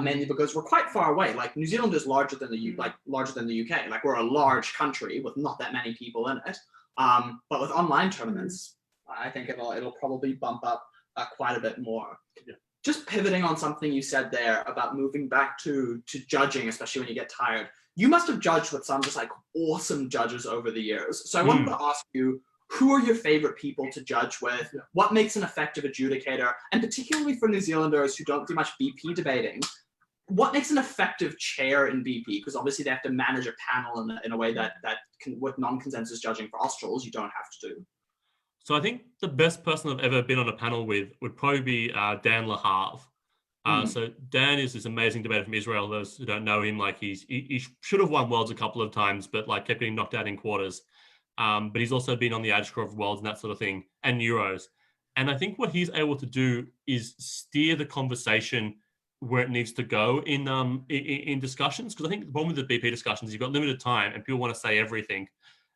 Speaker 2: mainly because we're quite far away. Like New Zealand is larger than the UK. Like we're a large country with not that many people in it. But with online tournaments, I think it'll probably bump up quite a bit more.
Speaker 5: Yeah.
Speaker 2: Just pivoting on something you said there about moving back to judging, especially when you get tired. You must have judged with some just like awesome judges over the years. So I wanted to ask you, who are your favorite people to judge with?
Speaker 1: Yeah.
Speaker 2: What makes an effective adjudicator? And particularly for New Zealanders who don't do much BP debating, what makes an effective chair in BP? Because obviously they have to manage a panel in a way that can, with non-consensus judging for Australs, you don't have to do.
Speaker 5: So I think the best person I've ever been on a panel with would probably be Dan Lahav. So Dan is this amazing debater from Israel. Those who don't know him, like he should have won Worlds a couple of times, but like kept getting knocked out in quarters. But he's also been on the Ashcroft Worlds and that sort of thing, and Euros. And I think what he's able to do is steer the conversation where it needs to go in discussions. Because I think the problem with the BP discussions, you've got limited time and people want to say everything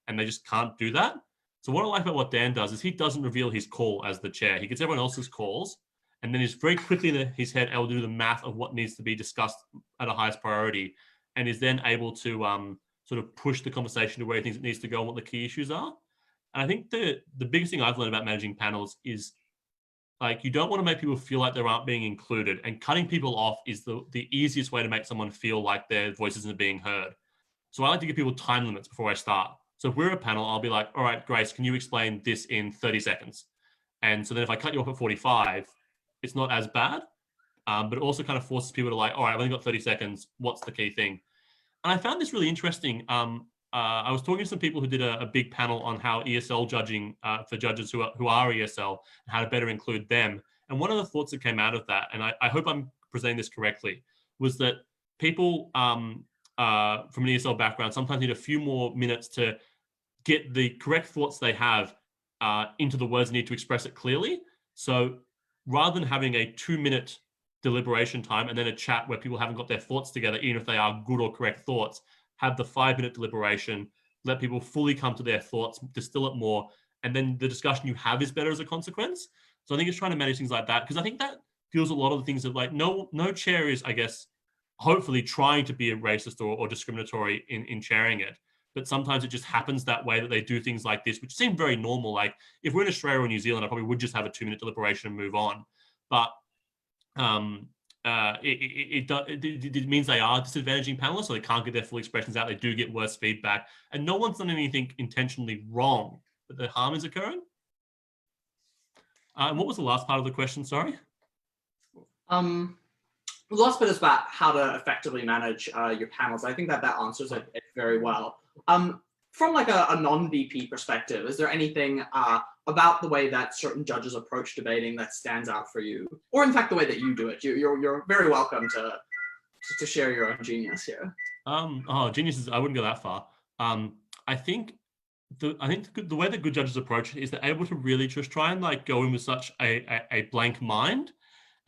Speaker 5: and they just can't do that. So what I like about what Dan does is he doesn't reveal his call as the chair. He gets everyone else's calls and then he's very quickly in his head able to do the math of what needs to be discussed at a highest priority and is then able to sort of push the conversation to where he thinks it needs to go and what the key issues are. And I think the biggest thing I've learned about managing panels is like you don't want to make people feel like they aren't being included, and cutting people off is the easiest way to make someone feel like their voice isn't being heard. So I like to give people time limits before I start. So if we're a panel, I'll be like, all right, Grace, can you explain this in 30 seconds? And so then if I cut you off at 45, it's not as bad, but it also kind of forces people to like, all right, I've only got 30 seconds. What's the key thing? And I found this really interesting. I was talking to some people who did a big panel on how ESL judging for judges who are ESL and how to better include them. And one of the thoughts that came out of that, and I hope I'm presenting this correctly, was that people from an ESL background sometimes need a few more minutes to get the correct thoughts they have into the words they need to express it clearly. So rather than having a 2-minute deliberation time and then a chat where people haven't got their thoughts together, even if they are good or correct thoughts, have the 5-minute deliberation, let people fully come to their thoughts, distill it more, and then the discussion you have is better as a consequence. So I think it's trying to manage things like that, because I think that deals a lot of the things that like no chair is, I guess, hopefully trying to be a racist or discriminatory in chairing it. But sometimes it just happens that way that they do things like this, which seem very normal. Like if we're in Australia or New Zealand, I probably would just have a 2-minute deliberation and move on. But it means they are disadvantaging panelists, so they can't get their full expressions out. They do get worse feedback, and no one's done anything intentionally wrong, but the harm is occurring. And what was the last part of the question? Sorry.
Speaker 2: The last bit is about how to effectively manage your panels. I think that answers it very well. From like a non-BP perspective, is there anything about the way that certain judges approach debating that stands out for you, or in fact the way that you do it? You're very welcome to share your own genius here.
Speaker 5: Geniuses, I wouldn't go that far. I think the way that good judges approach it is they're able to really just try and like go in with such a blank mind.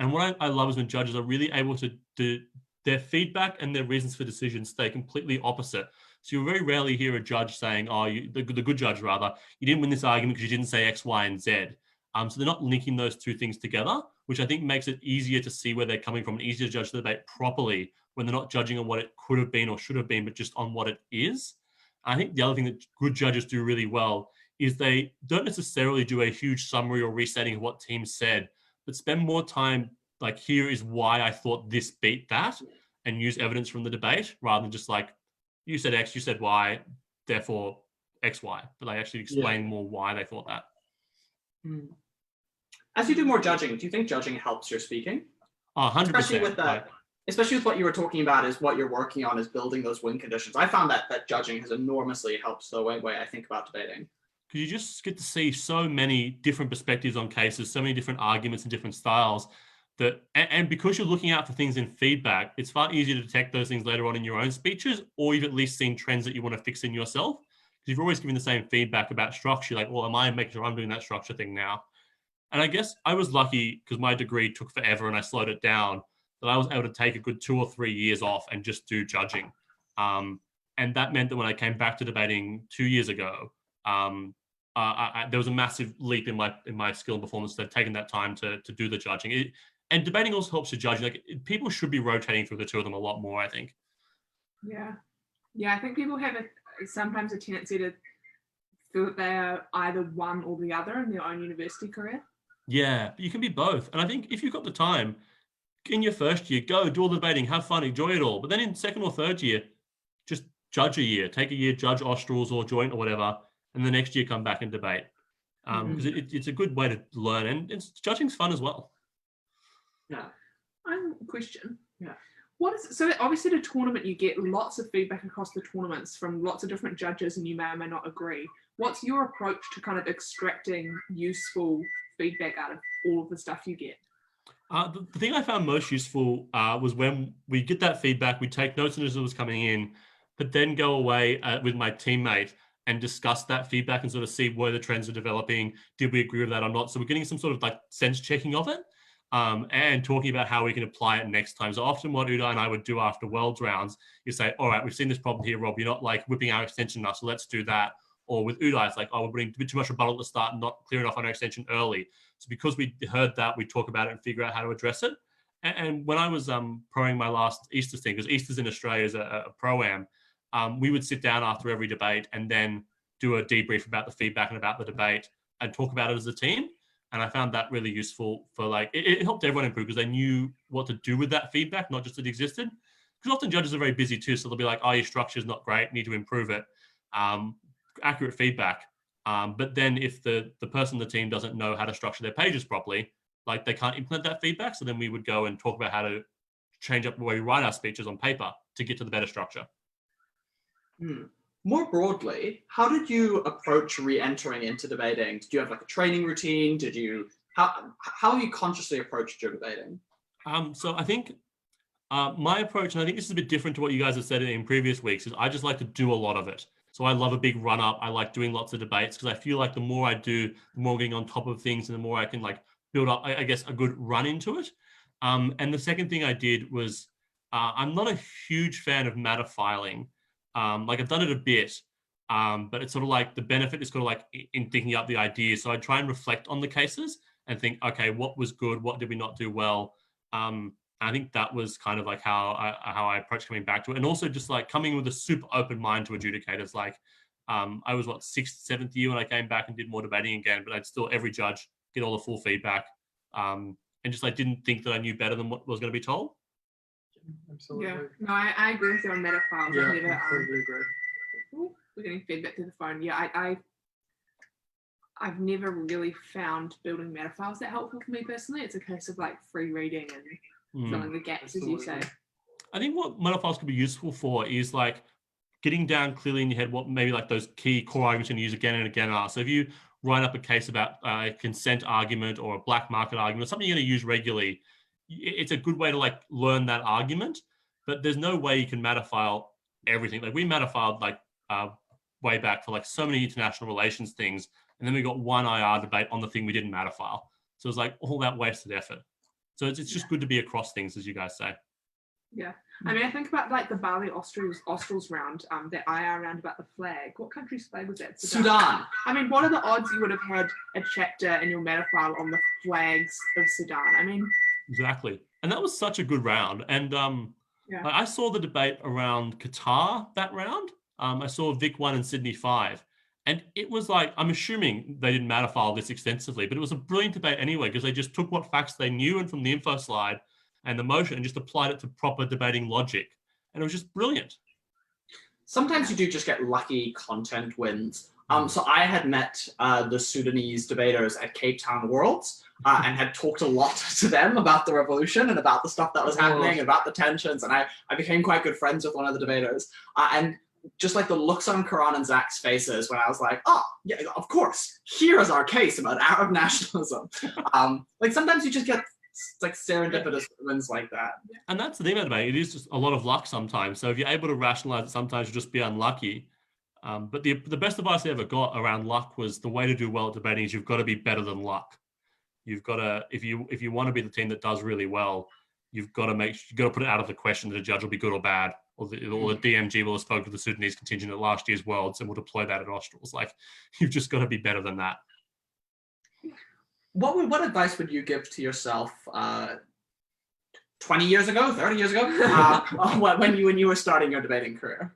Speaker 5: And what I love is when judges are really able to do their feedback and their reasons for decisions stay completely opposite. So you very rarely hear a judge saying, the good judge rather, you didn't win this argument because you didn't say X, Y, and Z. So they're not linking those two things together, which I think makes it easier to see where they're coming from and easier to judge the debate properly when they're not judging on what it could have been or should have been, but just on what it is. I think the other thing that good judges do really well is they don't necessarily do a huge summary or restating of what teams said, but spend more time like, here is why I thought this beat that, and use evidence from the debate rather than just like, you said X, you said Y, therefore X, Y. But they actually explain more why they thought that.
Speaker 2: As you do more judging, do you think judging helps your speaking?
Speaker 5: 100%.
Speaker 2: Especially with that. especially with what you were talking about, is what you're working on is building those win conditions. I found that judging has enormously helped the way I think about debating.
Speaker 5: Because you just get to see so many different perspectives on cases, so many different arguments and different styles. And because you're looking out for things in feedback, it's far easier to detect those things later on in your own speeches, or you've at least seen trends that you want to fix in yourself. Because you've always given the same feedback about structure, like, well, am I making sure I'm doing that structure thing now? And I guess I was lucky because my degree took forever and I slowed it down, that I was able to take a good 2 or 3 years off and just do judging. And that meant that when I came back to debating 2 years ago, there was a massive leap in my skill and performance that I'd taken that time to do the judging. And debating also helps you judge. Like, people should be rotating through the two of them a lot more, I think.
Speaker 3: Yeah. I think people have sometimes a tendency to feel that they are either one or the other in their own university career.
Speaker 5: Yeah, but you can be both. And I think if you've got the time, in your first year, go do all the debating, have fun, enjoy it all. But then in second or third year, just judge a year. Take a year, judge Australs or joint or whatever, and the next year come back and debate. Because it's a good way to learn, and judging's fun as well.
Speaker 2: Yeah.
Speaker 3: I have a question.
Speaker 2: Yeah.
Speaker 3: So obviously the tournament, you get lots of feedback across the tournaments from lots of different judges, and you may or may not agree. What's your approach to kind of extracting useful feedback out of all of the stuff you get?
Speaker 5: The thing I found most useful was when we get that feedback, we take notes as it was coming in, but then go away with my teammate and discuss that feedback and sort of see where the trends are developing. Did we agree with that or not? So we're getting some sort of like sense checking of it. And talking about how we can apply it next time. So often what Uday and I would do after Worlds rounds is say, all right, we've seen this problem here, Rob, you're not like whipping our extension enough, so let's do that. Or with Uday, it's like, oh, we're putting a bit too much rebuttal at the start and not clear enough on our extension early. So because we heard that, we talk about it and figure out how to address it. And when I was proing my last Easter thing, because Easter's in Australia is a pro-am, we would sit down after every debate and then do a debrief about the feedback and about the debate and talk about it as a team. And I found that really useful for like, it helped everyone improve because they knew what to do with that feedback, not just that it existed. Because often judges are very busy too. So they'll be like, oh, your structure is not great, need to improve it. Accurate feedback. But then if the person in the team doesn't know how to structure their pages properly, like they can't implement that feedback. So then we would go and talk about how to change up the way we write our speeches on paper to get to the better structure.
Speaker 2: More broadly, how did you approach re-entering into debating? Did you have like a training routine? How have you consciously approached your debating?
Speaker 5: So I think my approach, and I think this is a bit different to what you guys have said in previous weeks, is I just like to do a lot of it. So I love a big run up. I like doing lots of debates because I feel like the more I do, the more I'm getting on top of things and the more I can like build up, I guess, a good run into it. And the second thing I did was I'm not a huge fan of matter filing. Like I've done it a bit, but it's sort of like the benefit is sort of like in thinking up the ideas. So I try and reflect on the cases and think, okay, what was good? What did we not do well? I think that was kind of like how I approached coming back to it. And also just like coming with a super open mind to adjudicators. Like I was 6th, 7th year when I came back and did more debating again, but I'd still every judge get all the full feedback. And just like didn't think that I knew better than what was going to be told.
Speaker 1: Absolutely.
Speaker 3: Yeah, no, I agree with you on meta files.
Speaker 1: Yeah,
Speaker 3: I've never,
Speaker 1: completely agree.
Speaker 3: Ooh, we're getting feedback through the phone. Yeah, I've never really found building meta files that helpful for me personally. It's a case of like free reading and filling the gaps, as you say.
Speaker 5: I think what meta files could be useful for is like getting down clearly in your head what maybe like those key core arguments you're going to use again and again are. So if you write up a case about a consent argument or a black market argument, or something you're going to use regularly, it's a good way to like learn that argument, but there's no way you can matter file everything. Like we matter filed like way back for like so many international relations things. And then we got one IR debate on the thing we didn't matter file. So it's like all that wasted effort. So it's just good to be across things, as you guys say.
Speaker 3: Yeah. I mean, I think about like the Bali Australs round, that IR round about the flag. What country's flag was that?
Speaker 2: Sudan.
Speaker 3: I mean, what are the odds you would have had a chapter in your meta file on the flags of Sudan? I mean,
Speaker 5: exactly. And that was such a good round. And like, I saw the debate around Qatar that round. I saw Vic 1 and Sydney 5. And it was like, I'm assuming they didn't matter file this extensively, but it was a brilliant debate anyway, because they just took what facts they knew and from the info slide and the motion and just applied it to proper debating logic. And it was just brilliant.
Speaker 2: Sometimes you do just get lucky content wins. So I had met the Sudanese debaters at Cape Town Worlds, and had talked a lot to them about the revolution and about the stuff that was happening, about the tensions. And I became quite good friends with one of the debaters. And just like the looks on Karan and Zach's faces when I was like, oh, yeah, of course, here is our case about Arab nationalism. Like sometimes you just get like serendipitous wins like that.
Speaker 5: And that's the thing about debate. It is just a lot of luck sometimes. So if you're able to rationalize it, sometimes you'll just be unlucky. But the best advice I ever got around luck was the way to do well at debating is you've got to be better than luck. You've got to, if you want to be the team that does really well, you've got to put it out of the question that a judge will be good or bad, or the DMG will have spoken to the Sudanese contingent at last year's Worlds and will deploy that at Australs. Like, you've just got to be better than that.
Speaker 2: What advice would you give to yourself 20 years ago, 30 years ago, when you were starting your debating career?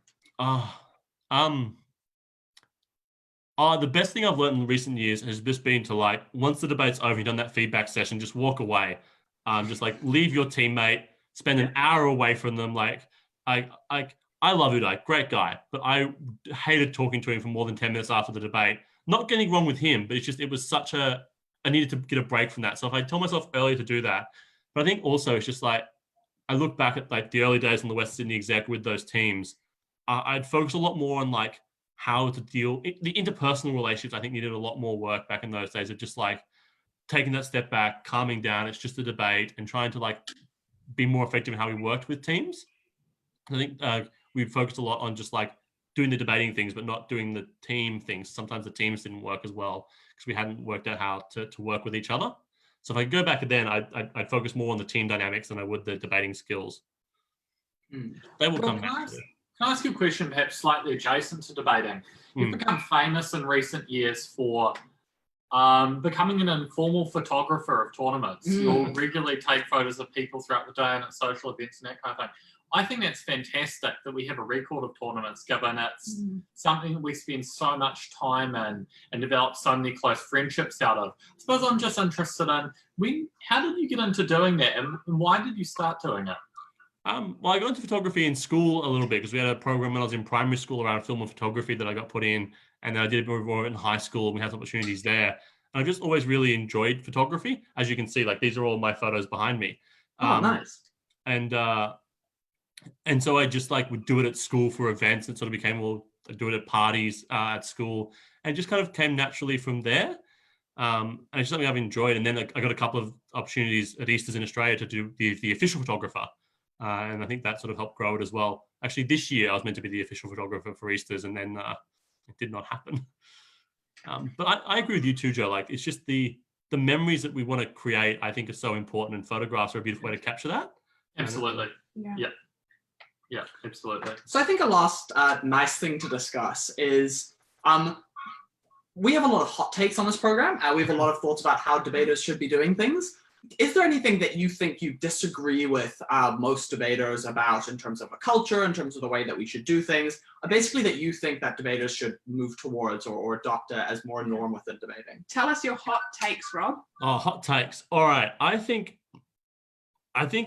Speaker 5: The best thing I've learned in recent years has just been to, like, once the debate's over, you've done that feedback session, just walk away. Just like leave your teammate, spend an hour away from them. Like, I love Uday, great guy, but I hated talking to him for more than 10 minutes after the debate. Not getting wrong with him, but it was such I needed to get a break from that. So if I told myself earlier to do that, but I think also it's just like, I look back at like the early days on the West Sydney exec with those teams, I'd focus a lot more on like how to deal, the interpersonal relationships I think needed a lot more work back in those days of just like taking that step back, calming down, it's just a debate and trying to like be more effective in how we worked with teams. I think we focused a lot on just like doing the debating things, but not doing the team things. Sometimes the teams didn't work as well because we hadn't worked out how to work with each other. So if I go back then, I'd focus more on the team dynamics than I would the debating skills. They will come back.
Speaker 1: Can I ask you a question, perhaps slightly adjacent to debating? You've become famous in recent years for becoming an informal photographer of tournaments. You'll regularly take photos of people throughout the day and at social events and that kind of thing. I think that's fantastic that we have a record of tournaments, given it's something that we spend so much time in and develop so many close friendships out of. I suppose I'm just interested in how did you get into doing that and why did you start doing it?
Speaker 5: Well, I got into photography in school a little bit because we had a program when I was in primary school around film and photography that I got put in, and then I did more in high school and we had some opportunities there. And I just always really enjoyed photography. As you can see, like these are all my photos behind me.
Speaker 2: Nice.
Speaker 5: And so I just like would do it at school for events and sort of became I'd do it at parties at school and just kind of came naturally from there. And it's something I've enjoyed. And then I got a couple of opportunities at Easters in Australia to do the official photographer. And I think that sort of helped grow it as well. Actually, this year I was meant to be the official photographer for Easters and then it did not happen. But I agree with you too, Joe. Like it's just the memories that we want to create, I think are so important and photographs are a beautiful way to capture that.
Speaker 1: Absolutely.
Speaker 3: Yeah.
Speaker 1: Yeah, absolutely.
Speaker 2: So I think a last nice thing to discuss is we have a lot of hot takes on this program. We have a lot of thoughts about how debaters should be doing things. Is there anything that you think you disagree with most debaters about in terms of a culture, in terms of the way that we should do things, basically that you think that debaters should move towards or adopt as more norm within debating?
Speaker 3: Tell us your hot takes, Rob.
Speaker 5: Oh, hot takes. All right. I think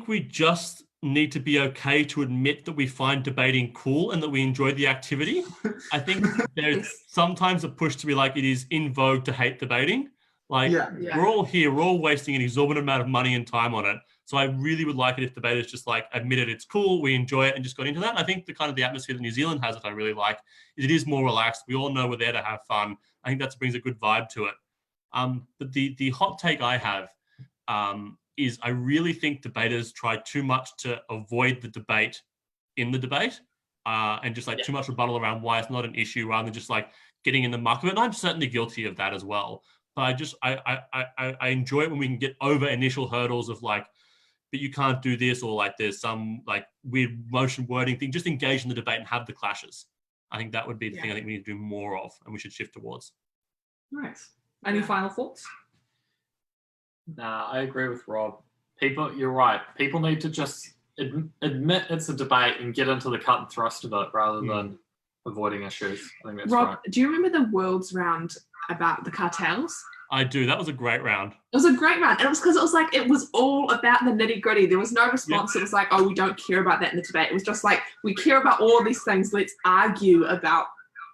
Speaker 5: we just need to be okay to admit that we find debating cool and that we enjoy the activity. I think there's sometimes a push to be like, it is in vogue to hate debating. Like we're all here, we're all wasting an exorbitant amount of money and time on it. So I really would like it if debaters just like admitted it's cool, we enjoy it and just got into that. And I think the kind of the atmosphere that New Zealand has that I really like is it is more relaxed. We all know we're there to have fun. I think that brings a good vibe to it. But the hot take I have is I really think debaters try too much to avoid the debate in the debate and just like too much rebuttal around why it's not an issue rather than just like getting in the muck of it. And I'm certainly guilty of that as well. But I enjoy it when we can get over initial hurdles of like, but you can't do this or like there's some like weird motion wording thing. Just engage in the debate and have the clashes. I think that would be the thing I think we need to do more of and we should shift towards.
Speaker 2: Nice. Any final thoughts?
Speaker 1: Nah, I agree with Rob. You're right. People need to just admit it's a debate and get into the cut and thrust of it rather than avoiding issues. I think that's
Speaker 3: Rob,
Speaker 1: right.
Speaker 3: do you remember the Worlds round about the cartels?
Speaker 5: I do. That was a great round.
Speaker 3: It was a great round. And it was because it was like, it was all about the nitty gritty. There was no response. It was like, oh, we don't care about that in the debate. It was just like, we care about all these things. Let's argue about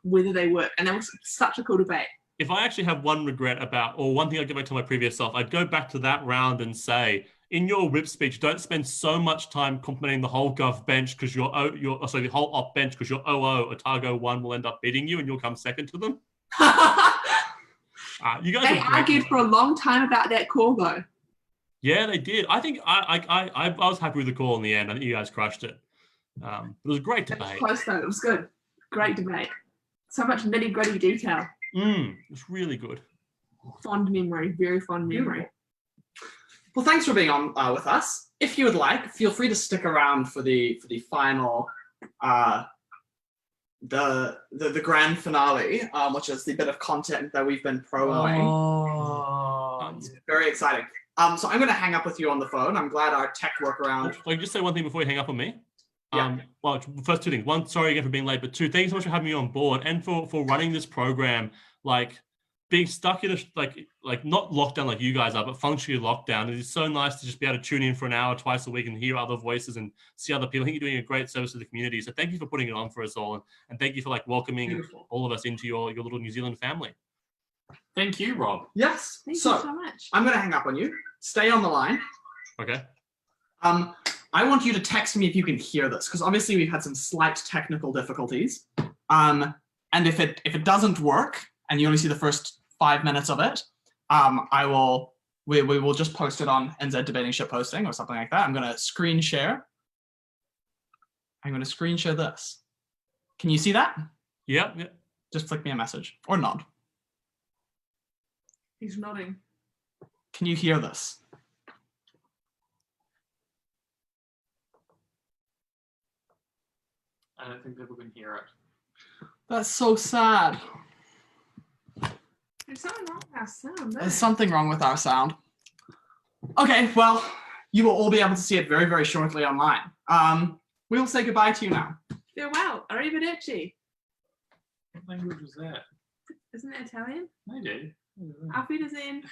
Speaker 3: whether they work. And that was such a cool debate.
Speaker 5: if I actually have one regret about, or one thing I'd go back to my previous self, I'd go back to that round and say, in your whip speech, don't spend so much time complimenting the whole gov bench because the whole op bench because your OO, Otago 1 will end up beating you and you'll come second to them. You guys
Speaker 3: They
Speaker 5: are great.
Speaker 3: argued for a long time about that call, though.
Speaker 5: Yeah, they did. I think I was happy with the call in the end. I think you guys crushed it. It was a great
Speaker 3: It was
Speaker 5: debate.
Speaker 3: close, though. It was good. Great debate. So much nitty-gritty detail.
Speaker 5: It was really good.
Speaker 3: Fond memory. Very fond memory.
Speaker 2: Well, thanks for being on with us. If you would like, feel free to stick around for the final, the grand finale, which is the bit of content that we've been promoting. It's very exciting. So I'm going to hang up with you on the phone. I'm glad our tech workaround.
Speaker 5: I can just say one thing before you hang up on me.
Speaker 2: Yeah.
Speaker 5: Well, first two things. One, sorry again for being late, but two, thank you so much for having me on board and for running this program. Like being stuck in a not lockdown like you guys are, but functionally lockdown. It is so nice to just be able to tune in for an hour twice a week and hear other voices and see other people. I think you're doing a great service to the community. So thank you for putting it on for us all, and thank you for welcoming
Speaker 2: Beautiful.
Speaker 5: all of us into your little New Zealand family.
Speaker 1: Thank you, Rob.
Speaker 2: Yes.
Speaker 3: Thank
Speaker 2: So
Speaker 3: you so much.
Speaker 2: I'm going to hang up on you. Stay on the line.
Speaker 5: Okay.
Speaker 2: I want you to text me if you can hear this, because obviously we've had some slight technical difficulties. And if it doesn't work and you only see the first 5 minutes of it, we will just post it on NZ Debating Ship Posting or something like that. I'm going to screen share. I'm going to screen share this. Can you see that?
Speaker 5: Yep.
Speaker 2: Just flick me a message or nod.
Speaker 3: He's nodding.
Speaker 2: Can you hear this?
Speaker 1: I don't think people can hear it.
Speaker 2: That's so sad.
Speaker 3: There's something wrong with our sound.
Speaker 2: There's something wrong with our sound. Okay, well, you will all be able to see it very, very shortly online. We will say goodbye to you now.
Speaker 3: Farewell. Arrivederci.
Speaker 1: What language was that?
Speaker 3: Isn't it Italian?
Speaker 1: Maybe.
Speaker 3: Auf Wiedersehen.